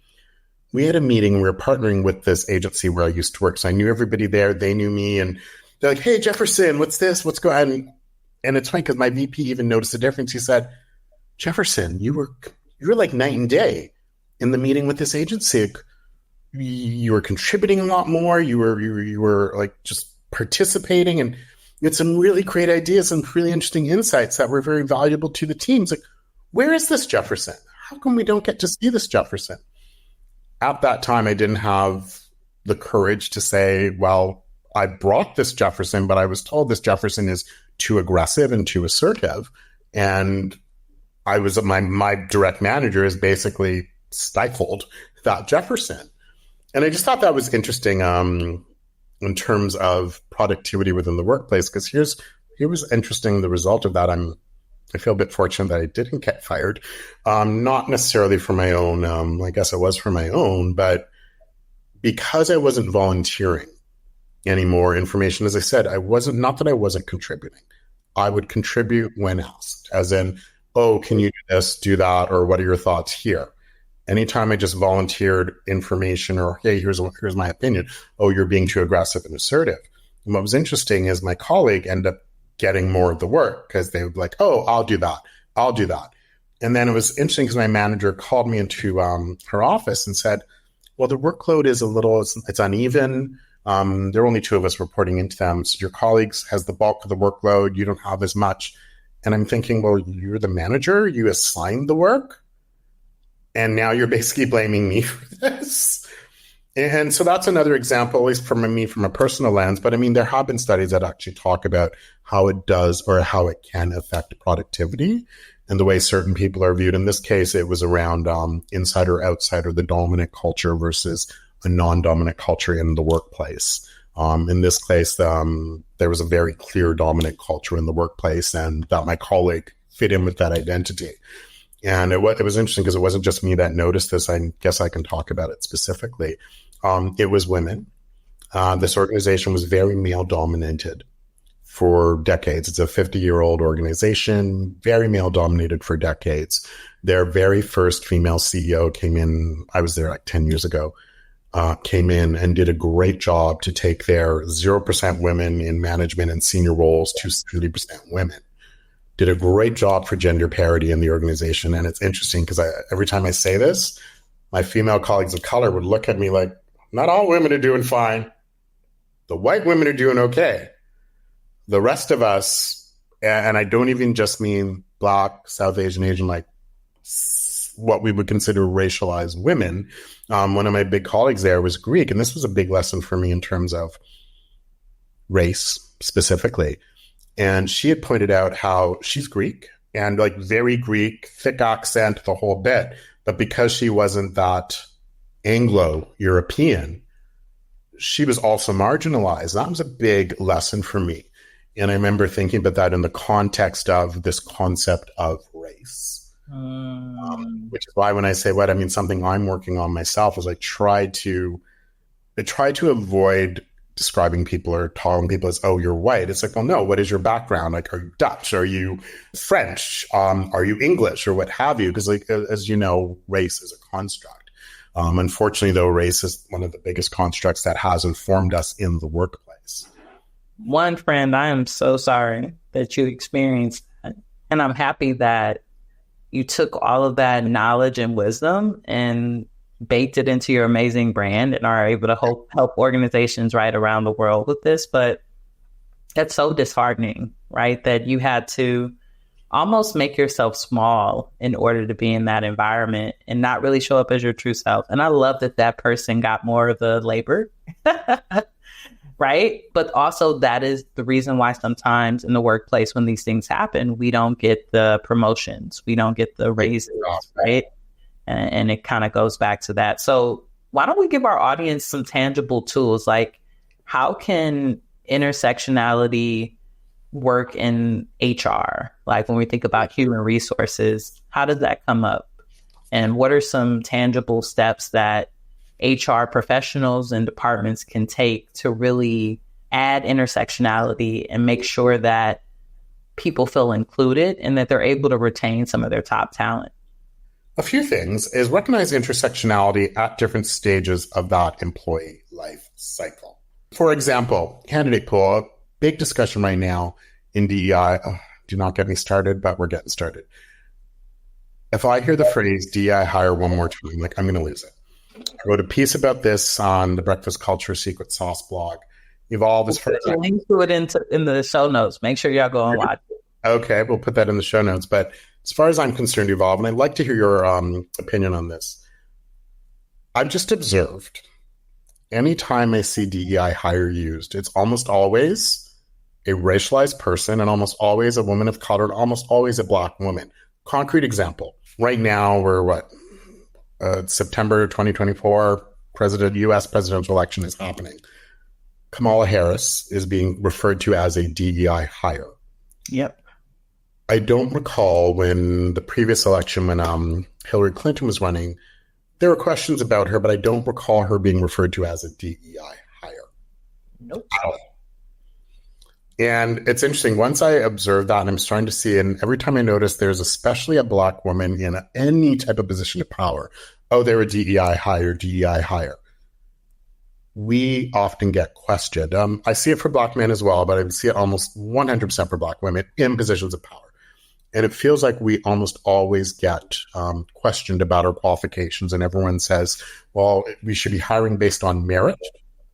We had a meeting. We were partnering with this agency where I used to work. So I knew everybody there. They knew me. And they're like, hey, Jefferson, what's this? What's going on? And it's funny because my VP even noticed the difference. He said, Jefferson, you were like night and day in the meeting with this agency. You were contributing a lot more. You were like just participating, and you had some really great ideas and really interesting insights that were very valuable to the teams. Like, where is this Jefferson? How come we don't get to see this Jefferson? At that time, I didn't have the courage to say, well, I brought this Jefferson, but I was told this Jefferson is too aggressive and too assertive. And I was my direct manager is basically stifled that Jefferson. And I just thought that was interesting in terms of productivity within the workplace, because here was interesting, the result of that. I feel a bit fortunate that I didn't get fired. Not necessarily for my own, I guess it was for my own, but because I wasn't volunteering any more information, as I said, not that I wasn't contributing. I would contribute when asked, as in, oh, can you do this, do that, or what are your thoughts here? Anytime I just volunteered information or, hey, here's my opinion. Oh, you're being too aggressive and assertive. And what was interesting is my colleague ended up getting more of the work because they would be like, oh, I'll do that. I'll do that. And then it was interesting because my manager called me into her office and said, well, the workload is it's uneven. There are only two of us reporting into them. So your colleagues has the bulk of the workload. You don't have as much. And I'm thinking, well, you're the manager. You assigned the work. And now you're basically blaming me for this. And so that's another example, at least from a personal lens. But I mean, there have been studies that actually talk about how it does or how it can affect productivity and the way certain people are viewed. In this case, it was around inside or outside, or the dominant culture versus a non-dominant culture in the workplace. In this case, there was a very clear dominant culture in the workplace, and that my colleague fit in with that identity. And it was interesting because it wasn't just me that noticed this. I guess I can talk about it specifically. It was women. This organization was very male-dominated for decades. It's a 50-year-old organization, very male-dominated for decades. Their very first female CEO came in, I was there like 10 years ago, came in and did a great job to take their 0% women in management and senior roles to 70% women. Did a great job for gender parity in the organization. And it's interesting because every time I say this, my female colleagues of color would look at me like, not all women are doing fine. The white women are doing okay. The rest of us, and I don't even just mean Black, South Asian, like what we would consider racialized women. One of my big colleagues there was Greek, and this was a big lesson for me in terms of race specifically. And she had pointed out how she's Greek and like very Greek, thick accent, the whole bit. But because she wasn't that Anglo-European, she was also marginalized. That was a big lesson for me. And I remember thinking about that in the context of this concept of race, which is why when I say what I mean, something I'm working on myself is I try to avoid describing people or calling people as, oh, you're white. It's like, well, no, what is your background? Like, are you Dutch? Are you French? Are you English or what have you? Because like, as you know, race is a construct. Unfortunately, though, race is one of the biggest constructs that has informed us in the workplace. One friend, I am so sorry that you experienced that. And I'm happy that you took all of that knowledge and wisdom and baked it into your amazing brand and are able to help organizations right around the world with this. But that's so disheartening, right? That you had to almost make yourself small in order to be in that environment and not really show up as your true self. And I love that person got more of the labor. Right. But also that is the reason why sometimes in the workplace, when these things happen, we don't get the promotions, we don't get the raises. Right. And it kind of goes back to that. So why don't we give our audience some tangible tools? Like, how can intersectionality work in HR? Like when we think about human resources, how does that come up? And what are some tangible steps that HR professionals and departments can take to really add intersectionality and make sure that people feel included and that they're able to retain some of their top talent? A few things is recognize intersectionality at different stages of that employee life cycle. For example, candidate pool, a big discussion right now in DEI. Oh, do not get me started, but we're getting started. If I hear the phrase DEI hire one more time, like I'm going to lose it. I wrote a piece about this on the Breakfast Culture Secret Sauce blog. Evolve as far as link to it in the show notes. Make sure y'all go and watch it. Okay, we'll put that in the show notes. But as far as I'm concerned, Evolve, and I'd like to hear your opinion on this. I've just observed anytime I see DEI hire used, it's almost always a racialized person and almost always a woman of color and almost always a Black woman. Concrete example. Right now, we're September 2024, U.S. presidential election is happening. Kamala Harris is being referred to as a DEI hire. Yep. I don't recall when the previous election, when Hillary Clinton was running, there were questions about her, but I don't recall her being referred to as a DEI hire. Nope. At all. And it's interesting. Once I observed that, and I'm starting to see, and every time I notice there's especially a Black woman in any type of position of power, oh, they're a DEI hire. We often get questioned. I see it for Black men as well, but I see it almost 100% for Black women in positions of power. And it feels like we almost always get questioned about our qualifications. And everyone says, well, we should be hiring based on merit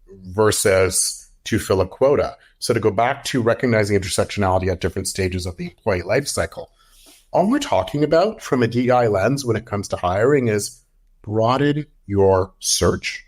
versus to fill a quota. So to go back to recognizing intersectionality at different stages of the employee life cycle, all we're talking about from a DEI lens when it comes to hiring is broaden your search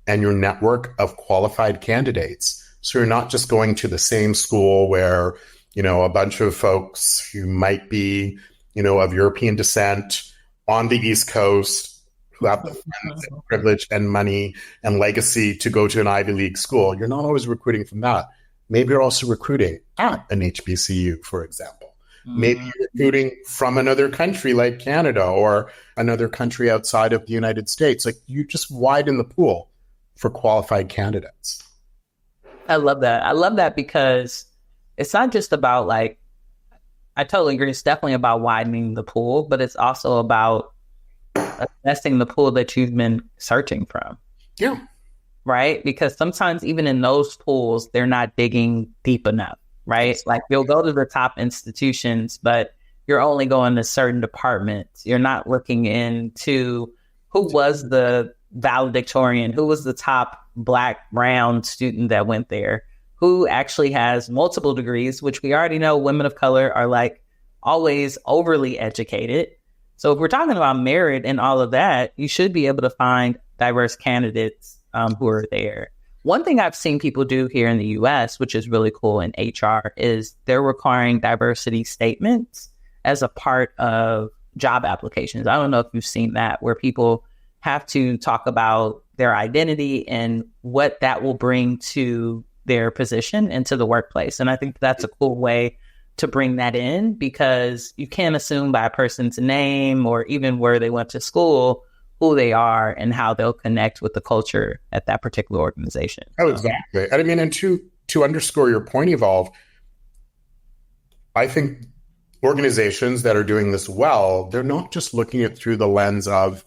and your network of qualified candidates. So you're not just going to the same school where, you know, a bunch of folks who might be, you know, of European descent on the East Coast who have the friends and privilege and money and legacy to go to an Ivy League school. You're not always recruiting from that. Maybe you're also recruiting at an HBCU, for example. Maybe you're recruiting from another country like Canada or another country outside of the United States. Like, you just widen the pool for qualified candidates. I love that. I love that because it's not just about, like, I totally agree. It's definitely about widening the pool, but it's also about assessing the pool that you've been searching from. Yeah. Right? Because sometimes even in those pools, they're not digging deep enough, right? Like, you'll go to the top institutions, but you're only going to certain departments. You're not looking into who was the valedictorian, who was the top Black, brown student that went there, who actually has multiple degrees, which we already know women of color are, like, always overly educated. So if we're talking about merit and all of that, you should be able to find diverse candidates who are there. One thing I've seen people do here in the US, which is really cool in HR, is they're requiring diversity statements as a part of job applications. I don't know if you've seen that, where people have to talk about their identity and what that will bring to their position and to the workplace. And I think that's a cool way to bring that in, because you can't assume by a person's name or even where they went to school who they are and how they'll connect with the culture at that particular organization. Oh, exactly. I mean, and to underscore your point, Evolve, I think organizations that are doing this well, they're not just looking at through the lens of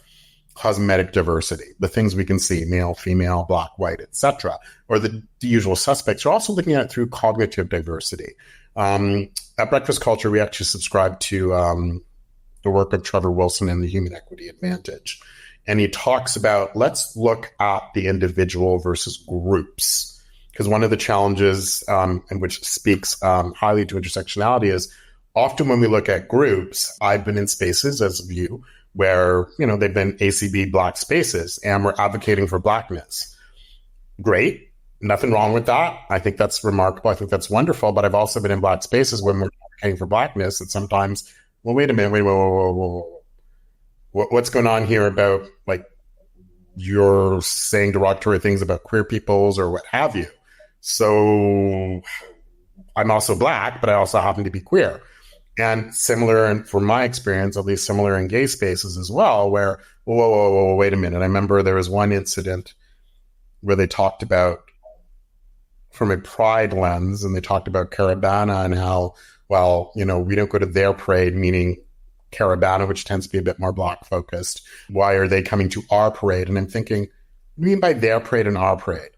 cosmetic diversity, the things we can see, male, female, Black, white, etc., or the usual suspects. You're also looking at it through cognitive diversity. At Breakfast Culture, we actually subscribe to the work of Trevor Wilson and the Human Equity Advantage. And he talks about, let's look at the individual versus groups. Because one of the challenges, and which speaks highly to intersectionality, is often when we look at groups, I've been in spaces, as of you, where, you know, they've been ACB Black spaces and we're advocating for Blackness. Great. Nothing wrong with that. I think that's remarkable. I think that's wonderful. But I've also been in Black spaces when we're advocating for Blackness, and sometimes, well, wait a minute, whoa. What's going on here about, like, you're saying derogatory things about queer peoples or what have you. So I'm also Black, but I also happen to be queer. And similar, and from my experience, at least similar in gay spaces as well, where, whoa, wait a minute. I remember there was one incident where they talked about, from a pride lens, and they talked about Caravana and how, well, you know, we don't go to their parade, meaning Caravana, which tends to be a bit more Black focused. Why are they coming to our parade? And I'm thinking, what do you mean by their parade and our parade?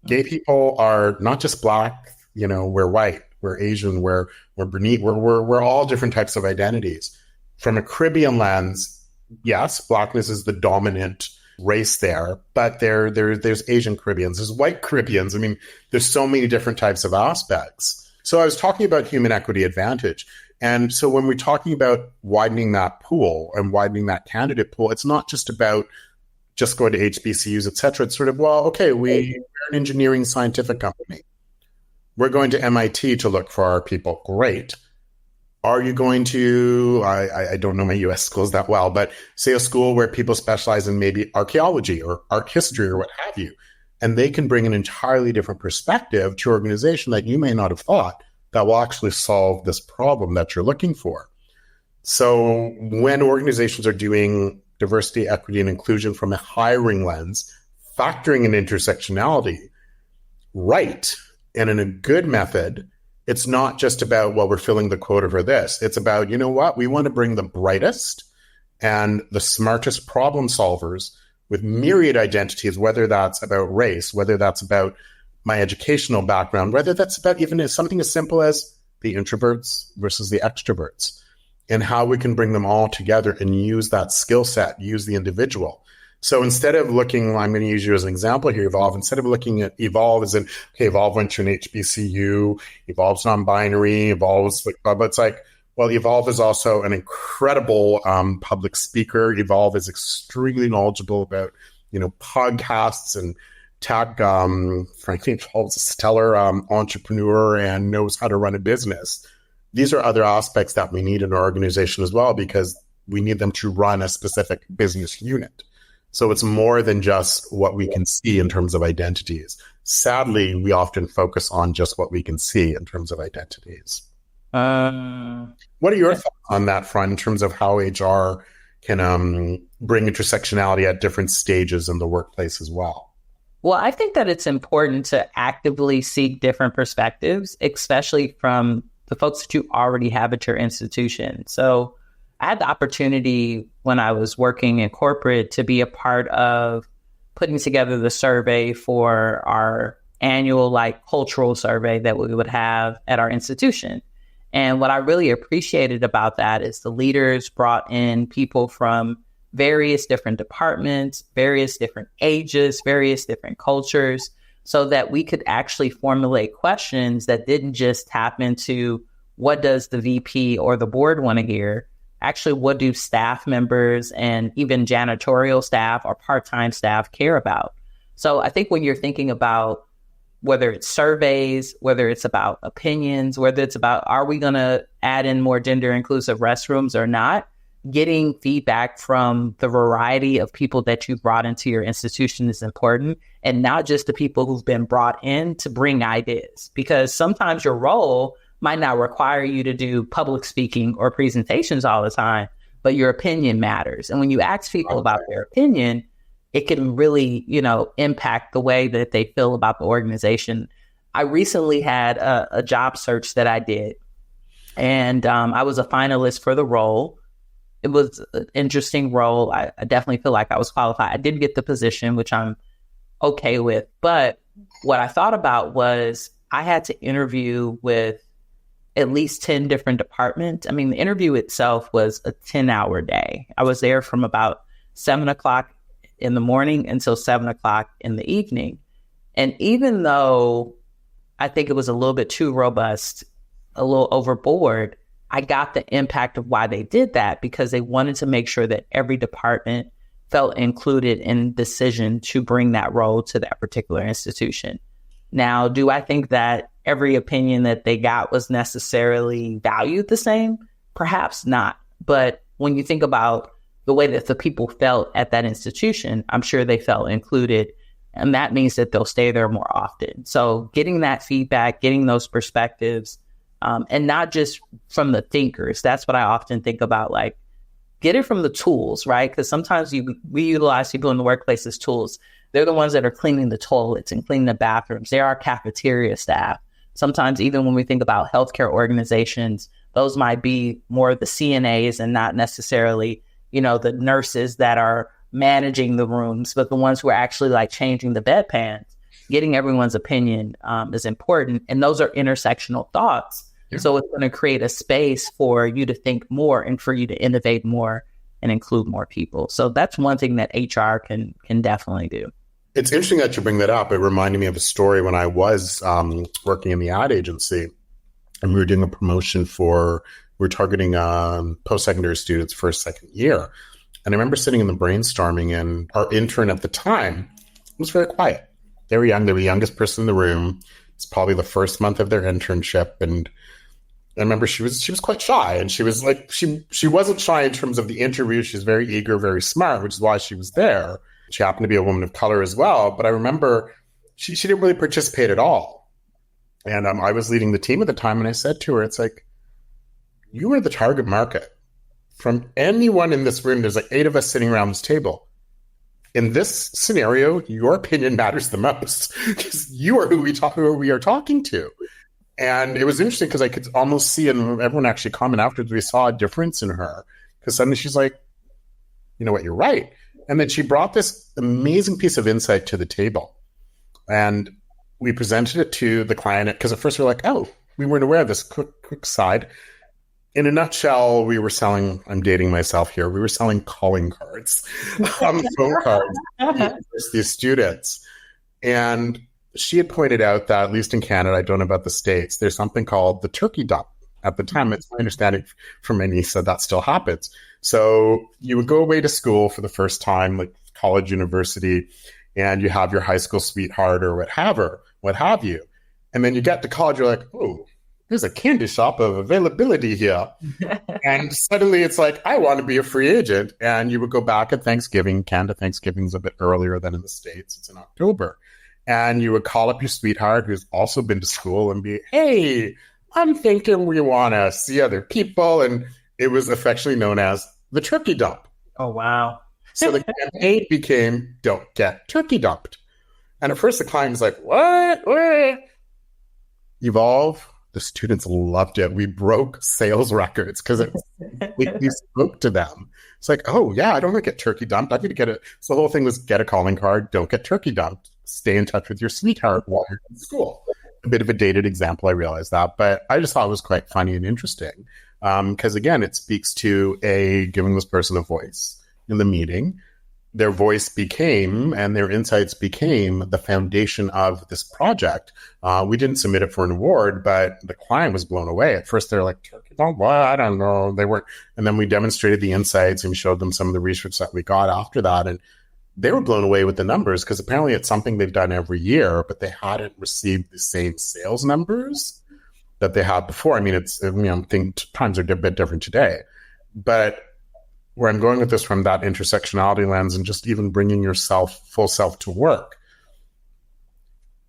Gay people are not just Black, you know, we're white, we're Asian, we're Bernese, we're all different types of identities. From a Caribbean lens, yes, Blackness is the dominant race there, but there's Asian Caribbeans, there's white Caribbeans. I mean, there's so many different types of aspects. So I was talking about human equity advantage. And so when we're talking about widening that pool and widening that candidate pool, it's not just about just going to HBCUs, et cetera. It's sort of, well, okay, we're an engineering scientific company. We're going to MIT to look for our people. Great. Are you going to, I don't know my US schools that well, but say a school where people specialize in maybe archaeology or art history or what have you, and they can bring an entirely different perspective to your organization that you may not have thought that will actually solve this problem that you're looking for. So when organizations are doing diversity, equity, and inclusion from a hiring lens, factoring in intersectionality, right, and in a good method, it's not just about, well, we're filling the quota for this. It's about, you know what, we want to bring the brightest and the smartest problem solvers with myriad identities, whether that's about race, whether that's about my educational background, whether that's about even something as simple as the introverts versus the extroverts, and how we can bring them all together and use that skill set, use the individual. So instead of looking, I'm going to use you as an example here, Evolve, instead of looking at Evolve as in, okay, Evolve went to an HBCU, Evolve's non-binary, Evolve's like, but it's like, well, Evolve is also an incredible public speaker. Evolve is extremely knowledgeable about, podcasts and tech. Frankly, Evolve's a stellar entrepreneur and knows how to run a business. These are other aspects that we need in our organization as well, because we need them to run a specific business unit. So it's more than just what we can see in terms of identities. Sadly, we often focus on just what we can see in terms of identities. What are your thoughts on that front in terms of how HR can bring intersectionality at different stages in the workplace as well? Well, I think that it's important to actively seek different perspectives, especially from the folks that you already have at your institution. So I had the opportunity when I was working in corporate to be a part of putting together the survey for our annual cultural survey that we would have at our institution. And what I really appreciated about that is the leaders brought in people from various different departments, various different ages, various different cultures, so that we could actually formulate questions that didn't just tap into what does the VP or the board want to hear. Actually, what do staff members and even janitorial staff or part-time staff care about? So I think when you're thinking about whether it's surveys, whether it's about opinions, whether it's about are we going to add in more gender inclusive restrooms or not, getting feedback from the variety of people that you brought into your institution is important, and not just the people who've been brought in to bring ideas, because sometimes your role might not require you to do public speaking or presentations all the time, but your opinion matters. And when you ask people about their opinion, it can really, impact the way that they feel about the organization. I recently had a job search that I did, and I was a finalist for the role. It was an interesting role. I definitely feel like I was qualified. I didn't get the position, which I'm okay with. But what I thought about was I had to interview with at least 10 different departments. I mean, the interview itself was a 10-hour day. I was there from about 7 o'clock in the morning until 7 o'clock in the evening. And even though I think it was a little bit too robust, a little overboard, I got the impact of why they did that, because they wanted to make sure that every department felt included in the decision to bring that role to that particular institution. Now, do I think that every opinion that they got was necessarily valued the same? Perhaps not. But when you think about the way that the people felt at that institution, I'm sure they felt included. And that means that they'll stay there more often. So getting that feedback, getting those perspectives, and not just from the thinkers. That's what I often think about, get it from the tools, right? Because sometimes we utilize people in the workplace as tools. They're the ones that are cleaning the toilets and cleaning the bathrooms. They're our cafeteria staff. Sometimes even when we think about healthcare organizations, those might be more the CNAs and not necessarily, the nurses that are managing the rooms, but the ones who are actually changing the bedpans. Getting everyone's opinion is important. And those are intersectional thoughts. Yeah. So it's going to create a space for you to think more and for you to innovate more and include more people. So that's one thing that HR can definitely do. It's interesting that you bring that up. It reminded me of a story when I was working in the ad agency, and we were doing a promotion we're targeting post-secondary students first, second year. And I remember sitting in the brainstorming, and our intern at the time was very quiet. They were young. They were the youngest person in the room. It's probably the first month of their internship. And I remember she was quite shy, and she was she wasn't shy in terms of the interview. She's very eager, very smart, which is why she was there. She happened to be a woman of color as well. But I remember she didn't really participate at all. And I was leading the team at the time, and I said to her, you are the target market. From anyone in this room, there's 8 of us sitting around this table. In this scenario, your opinion matters the most, because you are who we are talking to. And it was interesting because I could almost see, and everyone actually commented afterwards, we saw a difference in her, because suddenly she's like, you know what, you're right. And then she brought this amazing piece of insight to the table. And we presented it to the client because at first we were like, oh, we weren't aware of this. Quick side. In a nutshell, we were selling, I'm dating myself here, we were selling calling cards, phone cards to these students. And she had pointed out that, at least in Canada, I don't know about the States, there's something called the turkey dump. At the time, it's my understanding from my niece that still happens. So you would go away to school for the first time, like college, university, and you have your high school sweetheart or what have you. And then you get to college, you're like, oh, there's a candy shop of availability here. And suddenly it's like, I want to be a free agent. And you would go back at Thanksgiving. Canada Thanksgiving's a bit earlier than in the States. It's in October. And you would call up your sweetheart who's also been to school and be, hey, I'm thinking we want to see other people. And it was affectionately known as the turkey dump. Oh, wow. So the campaign became, don't get turkey dumped. And at first the client was like, what? Evolve. The students loved it. We broke sales records because we spoke to them. It's like, oh, yeah, I don't want to get turkey dumped. I need to get it. So the whole thing was get a calling card, don't get turkey dumped. Stay in touch with your sweetheart while you're in school. A bit of a dated example, I realize that. But I just thought it was quite funny and interesting because, again, it speaks to giving this person a voice in the meeting. Their voice became and their insights became the foundation of this project. We didn't submit it for an award, but the client was blown away. At first, they're like, well, I don't know. They weren't. And then we demonstrated the insights and we showed them some of the research that we got after that. And they were blown away with the numbers because apparently it's something they've done every year, but they hadn't received the same sales numbers that they had before. I mean, I think times are a bit different today. But where I'm going with this from that intersectionality lens and just even bringing yourself, full self to work.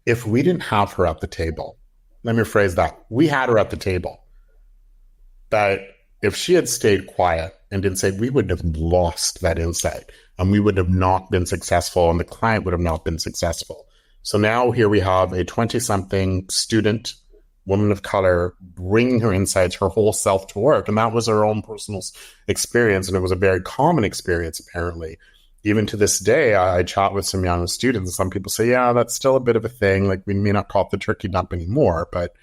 If we didn't have her at the table, let me rephrase that. We had her at the table. But if she had stayed quiet and didn't say, we would have lost that insight and we would have not been successful and the client would have not been successful. So now here we have a 20-something student, woman of color, bringing her insights, her whole self to work. And that was her own personal experience. And it was a very common experience, apparently. Even to this day, I chat with some young students. And some people say, yeah, that's still a bit of a thing. Like we may not call it the turkey dump anymore, but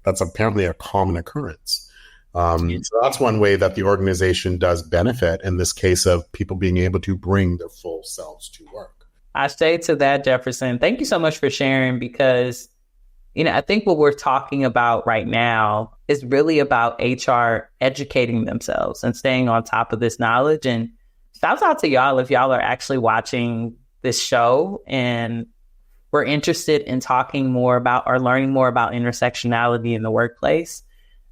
that's apparently a common occurrence. So that's one way that the organization does benefit in this case of people being able to bring their full selves to work. I say to that, Jefferson, thank you so much for sharing because I think what we're talking about right now is really about HR educating themselves and staying on top of this knowledge. And shout out to y'all if y'all are actually watching this show and we're interested in talking more about or learning more about intersectionality in the workplace.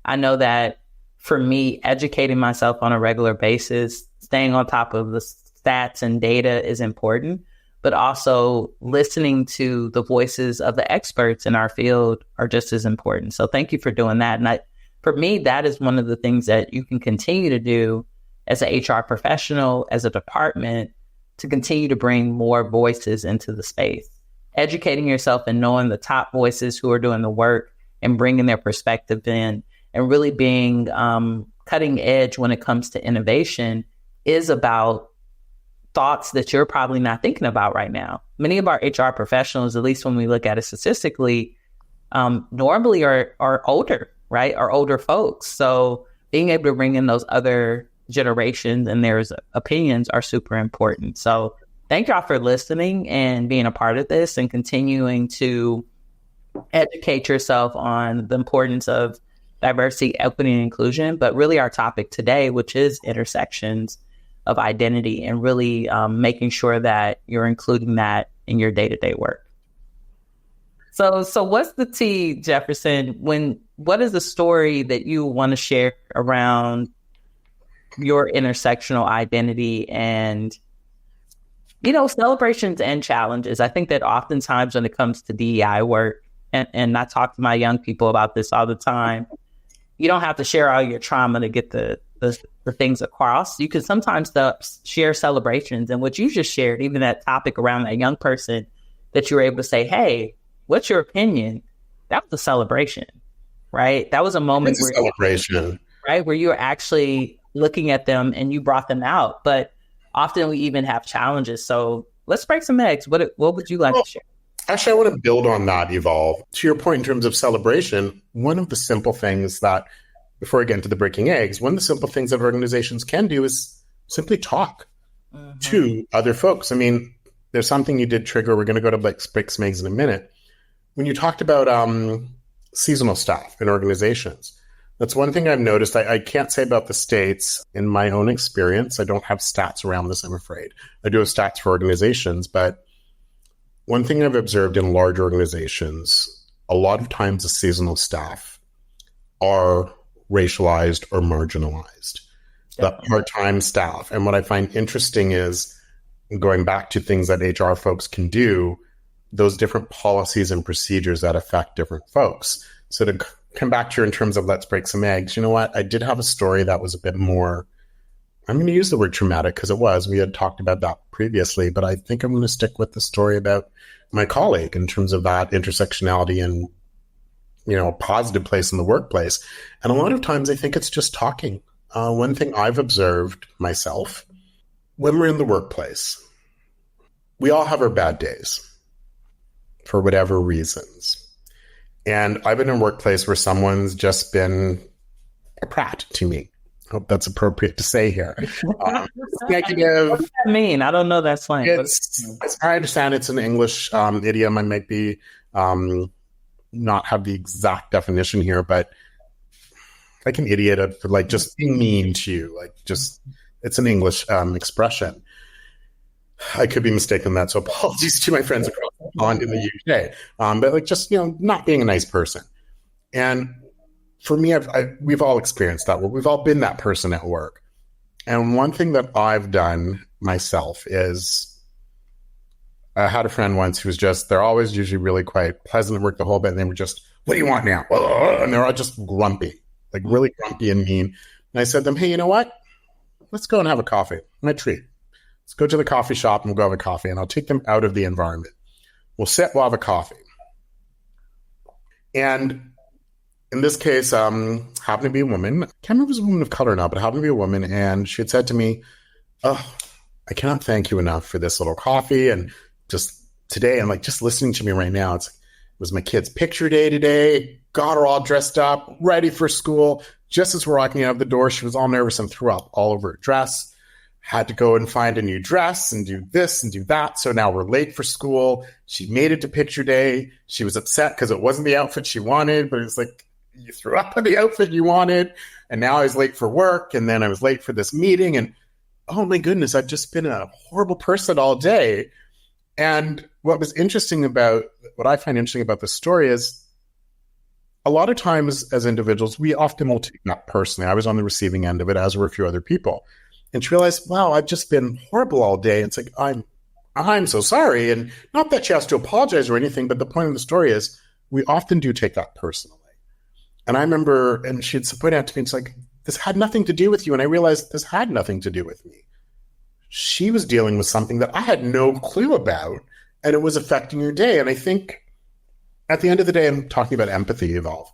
I know that for me, educating myself on a regular basis, staying on top of the stats and data is important, but also listening to the voices of the experts in our field are just as important. So thank you for doing that. And for me, that is one of the things that you can continue to do as an HR professional, as a department, to continue to bring more voices into the space. Educating yourself and knowing the top voices who are doing the work and bringing their perspective in and really being cutting edge when it comes to innovation is about thoughts that you're probably not thinking about right now. Many of our HR professionals, at least when we look at it statistically, normally are older, right? Are older folks. So being able to bring in those other generations and their opinions are super important. So thank y'all for listening and being a part of this and continuing to educate yourself on the importance of diversity, equity, and inclusion. But really our topic today, which is intersections of identity and really making sure that you're including that in your day-to-day work. So what's the tea, Jefferson? What is the story that you want to share around your intersectional identity and, celebrations and challenges? I think that oftentimes when it comes to DEI work, and I talk to my young people about this all the time, you don't have to share all your trauma to get the things across. You can sometimes share celebrations. And what you just shared, even that topic around that young person that you were able to say, hey, what's your opinion? That was a celebration, right? That was a moment celebration, right? Where you were actually looking at them and you brought them out. But often we even have challenges. So let's break some eggs. What would you like to share? Actually, I want to build on that, Evolve. To your point in terms of celebration, one of the simple things that, before I get into the breaking eggs, one of the simple things that organizations can do is simply talk to other folks. I mean, there's something you did trigger. We're going to go to like break some eggs in a minute. When you talked about seasonal staff in organizations, that's one thing I've noticed. I can't say about the States in my own experience. I don't have stats around this, I'm afraid. I do have stats for organizations, but one thing I've observed in large organizations, a lot of times the seasonal staff are racialized or marginalized, the part-time staff. And what I find interesting is, going back to things that HR folks can do, those different policies and procedures that affect different folks. So to come back to you in terms of let's break some eggs, you know what? I did have a story that was a bit more, I'm going to use the word traumatic because we had talked about that previously, but I think I'm going to stick with the story about my colleague in terms of that intersectionality and, a positive place in the workplace. And a lot of times I think it's just talking. One thing I've observed myself, when we're in the workplace, we all have our bad days for whatever reasons. And I've been in a workplace where someone's just been a prat to me. I hope that's appropriate to say here. Negative. What does that mean? I don't know that slang. I understand it's an English idiom. I might be not have the exact definition here, but like an idiot for like just being mean to you. Like just, it's an English expression. I could be mistaken on that, so apologies to my friends across the pond in the UK. But like just, not being a nice person. And for me, we've all experienced that. We've all been that person at work. And one thing that I've done myself is, I had a friend once who was they're always usually really quite pleasant at work the whole bit. And they were just, what do you want now? And they're all just grumpy, like really grumpy and mean. And I said to them, hey, you know what? Let's go and have a coffee. My treat. Let's go to the coffee shop and we'll go have a coffee. And I'll take them out of the environment. We'll sit, we'll have a coffee. And in this case, happened to be a woman. I can't remember if it was a woman of color or not, but it happened to be a woman. And she had said to me, oh, I cannot thank you enough for this little coffee. And just today, and like just listening to me right now, it was my kid's picture day today. Got her all dressed up, ready for school. Just as we're walking out of the door, she was all nervous and threw up all over her dress. Had to go and find a new dress and do this and do that. So now we're late for school. She made it to picture day. She was upset because it wasn't the outfit she wanted, but it's like, you threw up on the outfit you wanted. And now I was late for work. And then I was late for this meeting. And oh my goodness, I've just been a horrible person all day. And what I find interesting about this story is a lot of times as individuals, we often will take that personally. I was on the receiving end of it, as were a few other people. And she realized, wow, I've just been horrible all day. It's like, I'm so sorry. And not that she has to apologize or anything, but the point of the story is we often do take that personally. And I remember, and she'd point out to me, it's like, this had nothing to do with you. And I realized this had nothing to do with me. She was dealing with something that I had no clue about, and it was affecting her day. And I think at the end of the day, I'm talking about empathy, Evolve.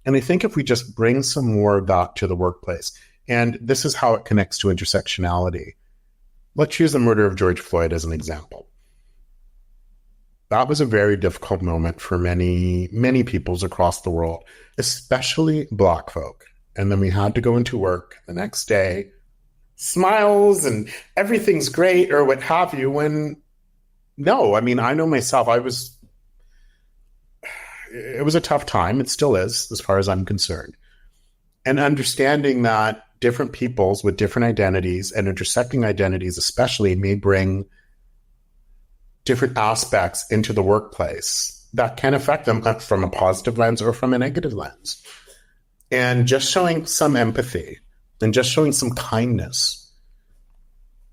And I think if we just bring some more of that to the workplace, and this is how it connects to intersectionality. Let's use the murder of George Floyd as an example. That was a very difficult moment for many, many peoples across the world, especially Black folk. And then we had to go into work the next day, smiles and everything's great or what have you, when no, I mean, I know myself, it was a tough time. It still is, as far as I'm concerned. And understanding that different peoples with different identities and intersecting identities especially may bring different aspects into the workplace that can affect them from a positive lens or from a negative lens. And just showing some empathy and just showing some kindness.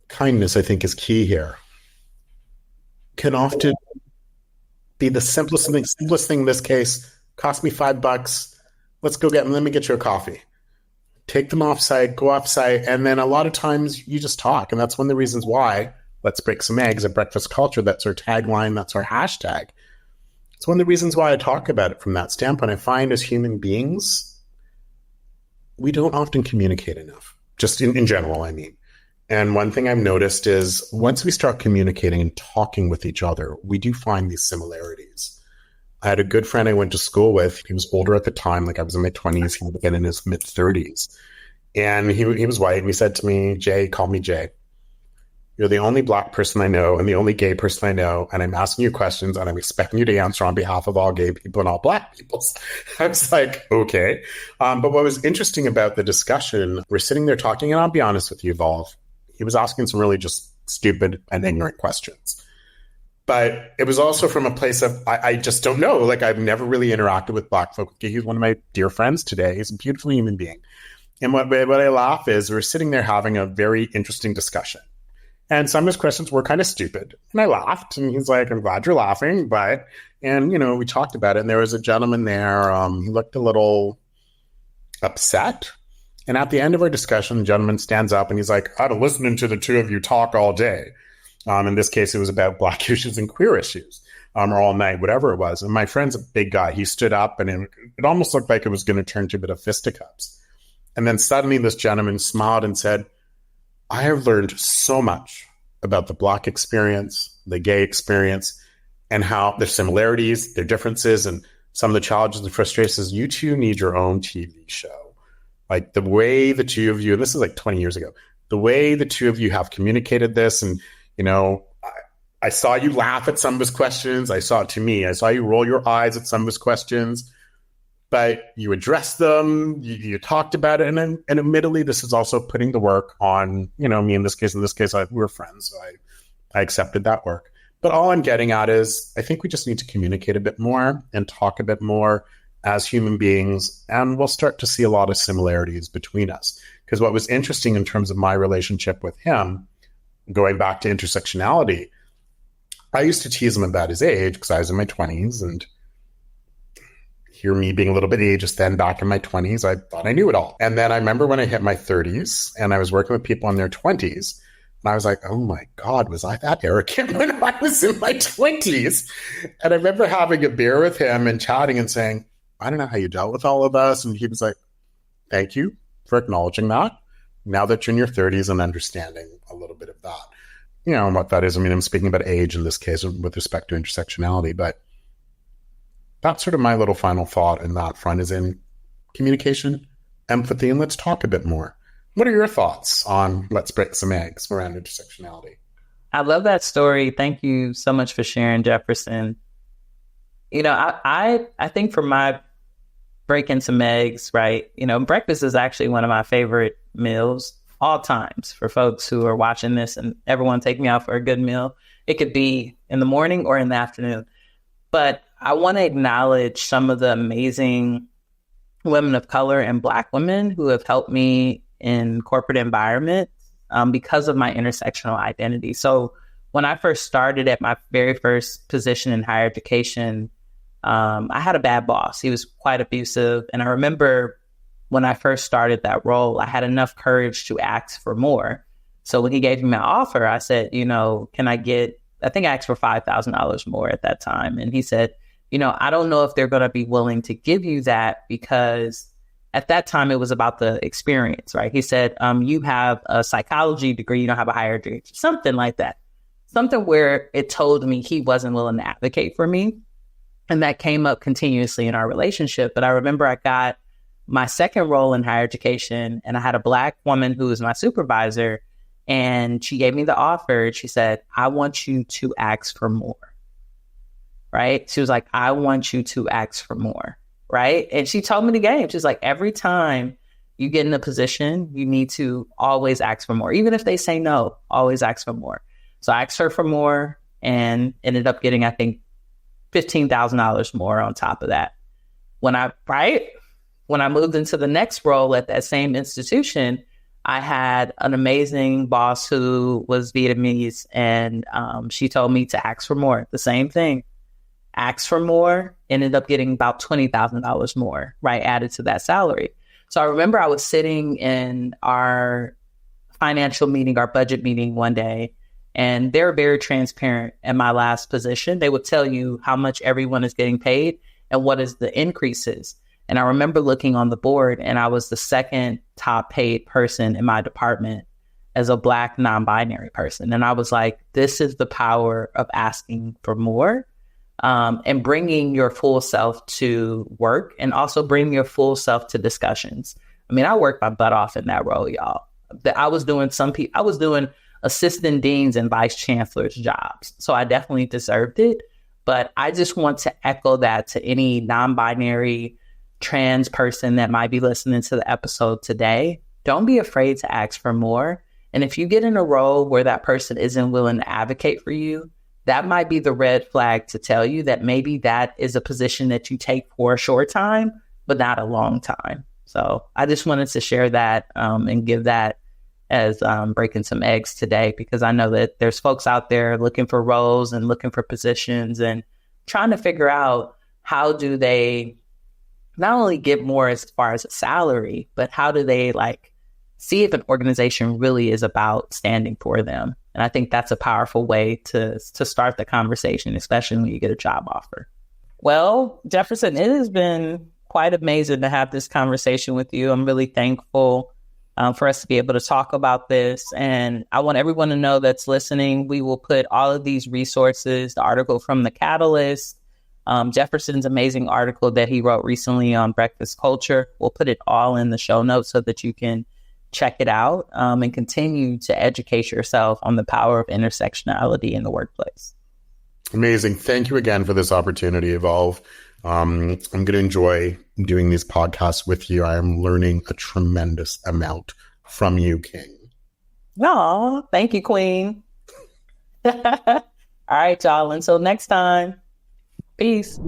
Kindness, I think, is key here. Can often be the simplest thing in this case. Cost me $5. Let me get you a coffee. Take them offsite, go offsite, and then a lot of times you just talk. And that's one of the reasons why Let's Break Some Eggs, a breakfast culture. That's our tagline. That's our hashtag. It's one of the reasons why I talk about it from that standpoint. I find as human beings, we don't often communicate enough, just in general, I mean. And one thing I've noticed is once we start communicating and talking with each other, we do find these similarities. I had a good friend I went to school with. He was older at the time, like I was in my 20s. He would have been in his mid 30s. And he was white. And he said to me, Jay, call me Jay. You're the only Black person I know and the only gay person I know. And I'm asking you questions and I'm expecting you to answer on behalf of all gay people and all Black people. I was like, okay. But what was interesting about the discussion, we're sitting there talking, and I'll be honest with you, Volve, he was asking some really just stupid and ignorant questions. But it was also from a place of, I just don't know. Like, I've never really interacted with Black folk. He's one of my dear friends today. He's a beautiful human being. And what I laugh is we're sitting there having a very interesting discussion. And some of his questions were kind of stupid. And I laughed. And he's like, I'm glad you're laughing. And we talked about it. And there was a gentleman there. He looked a little upset. And at the end of our discussion, the gentleman stands up and he's like, I've been listening to the two of you talk all day. In this case, it was about Black issues and queer issues, or all night, whatever it was. And my friend's a big guy. He stood up and it almost looked like it was going to turn to a bit of fisticuffs. And then suddenly this gentleman smiled and said, I have learned so much about the Black experience, the gay experience, and how their similarities, their differences, and some of the challenges and frustrations. You two need your own TV show. Like the way the two of you, and this is like 20 years ago, the way the two of you have communicated this. And, I saw you laugh at some of his questions. I saw you roll your eyes at some of his questions, but you addressed them, you talked about it. And admittedly, this is also putting the work on, me in this case, we're friends. So I accepted that work. But all I'm getting at is I think we just need to communicate a bit more and talk a bit more as human beings, and we'll start to see a lot of similarities between us. Because what was interesting in terms of my relationship with him, going back to intersectionality, I used to tease him about his age because I was in my 20s, and hear me being a little bit ageist then back in my 20s, I thought I knew it all. And then I remember when I hit my 30s and I was working with people in their 20s, and I was like, oh my God, was I that arrogant when I was in my 20s? And I remember having a beer with him and chatting and saying, I don't know how you dealt with all of us. And he was like, thank you for acknowledging that. Now that you're in your 30s and understanding a little bit of that, and what that is. I mean, I'm speaking about age in this case with respect to intersectionality, but that's sort of my little final thought in that front is in communication, empathy, and let's talk a bit more. What are your thoughts on let's break some eggs around intersectionality? I love that story. Thank you so much for sharing, Jefferson. I think for my breaking some eggs, right? Breakfast is actually one of my favorite meals all times for folks who are watching this and everyone take me out for a good meal. It could be in the morning or in the afternoon. But I want to acknowledge some of the amazing women of color and Black women who have helped me in corporate environment because of my intersectional identity. So when I first started at my very first position in higher education, I had a bad boss. He was quite abusive. And I remember when I first started that role, I had enough courage to ask for more. So when he gave me my offer, I said, can I get, I think I asked for $5,000 more at that time. And he said, I don't know if they're going to be willing to give you that because at that time it was about the experience, right? He said, you have a psychology degree, you don't have a higher degree, something like that. Something where it told me he wasn't willing to advocate for me. And that came up continuously in our relationship. But I remember I got my second role in higher education and I had a Black woman who was my supervisor, and she gave me the offer. She said, I want you to ask for more, right? She was like, I want you to ask for more, right? And she told me the game. She's like, every time you get in a position, you need to always ask for more. Even if they say no, always ask for more. So I asked her for more and ended up getting, I think, $15,000 more on top of that. When I moved into the next role at that same institution, I had an amazing boss who was Vietnamese, and she told me to ask for more. The same thing. Ask for more, ended up getting about $20,000 more, right, added to that salary. So I remember I was sitting in our financial meeting, our budget meeting one day, and they're very transparent at my last position. They would tell you how much everyone is getting paid and what is the increases. And I remember looking on the board and I was the second top paid person in my department as a Black non-binary person. And I was like, this is the power of asking for more, and bringing your full self to work, and also bringing your full self to discussions. I mean, I worked my butt off in that role, y'all. I was doing assistant deans and vice chancellors jobs. So I definitely deserved it. But I just want to echo that to any non-binary trans person that might be listening to the episode today. Don't be afraid to ask for more. And if you get in a role where that person isn't willing to advocate for you, that might be the red flag to tell you that maybe that is a position that you take for a short time, but not a long time. So I just wanted to share that and give that as breaking some eggs today, because I know that there's folks out there looking for roles and looking for positions and trying to figure out how do they not only get more as far as a salary, but how do they see if an organization really is about standing for them. And I think that's a powerful way to start the conversation, especially when you get a job offer. Well, Jefferson, it has been quite amazing to have this conversation with you. I'm really thankful for us to be able to talk about this. And I want everyone to know that's listening, we will put all of these resources, the article from The Catalyst, Jefferson's amazing article that he wrote recently on breakfast culture. We'll put it all in the show notes so that you can check it out and continue to educate yourself on the power of intersectionality in the workplace. Amazing. Thank you again for this opportunity, Evolve. I'm going to enjoy doing these podcasts with you. I am learning a tremendous amount from you, King. Oh, thank you, Queen. All right, y'all. Until next time. Peace.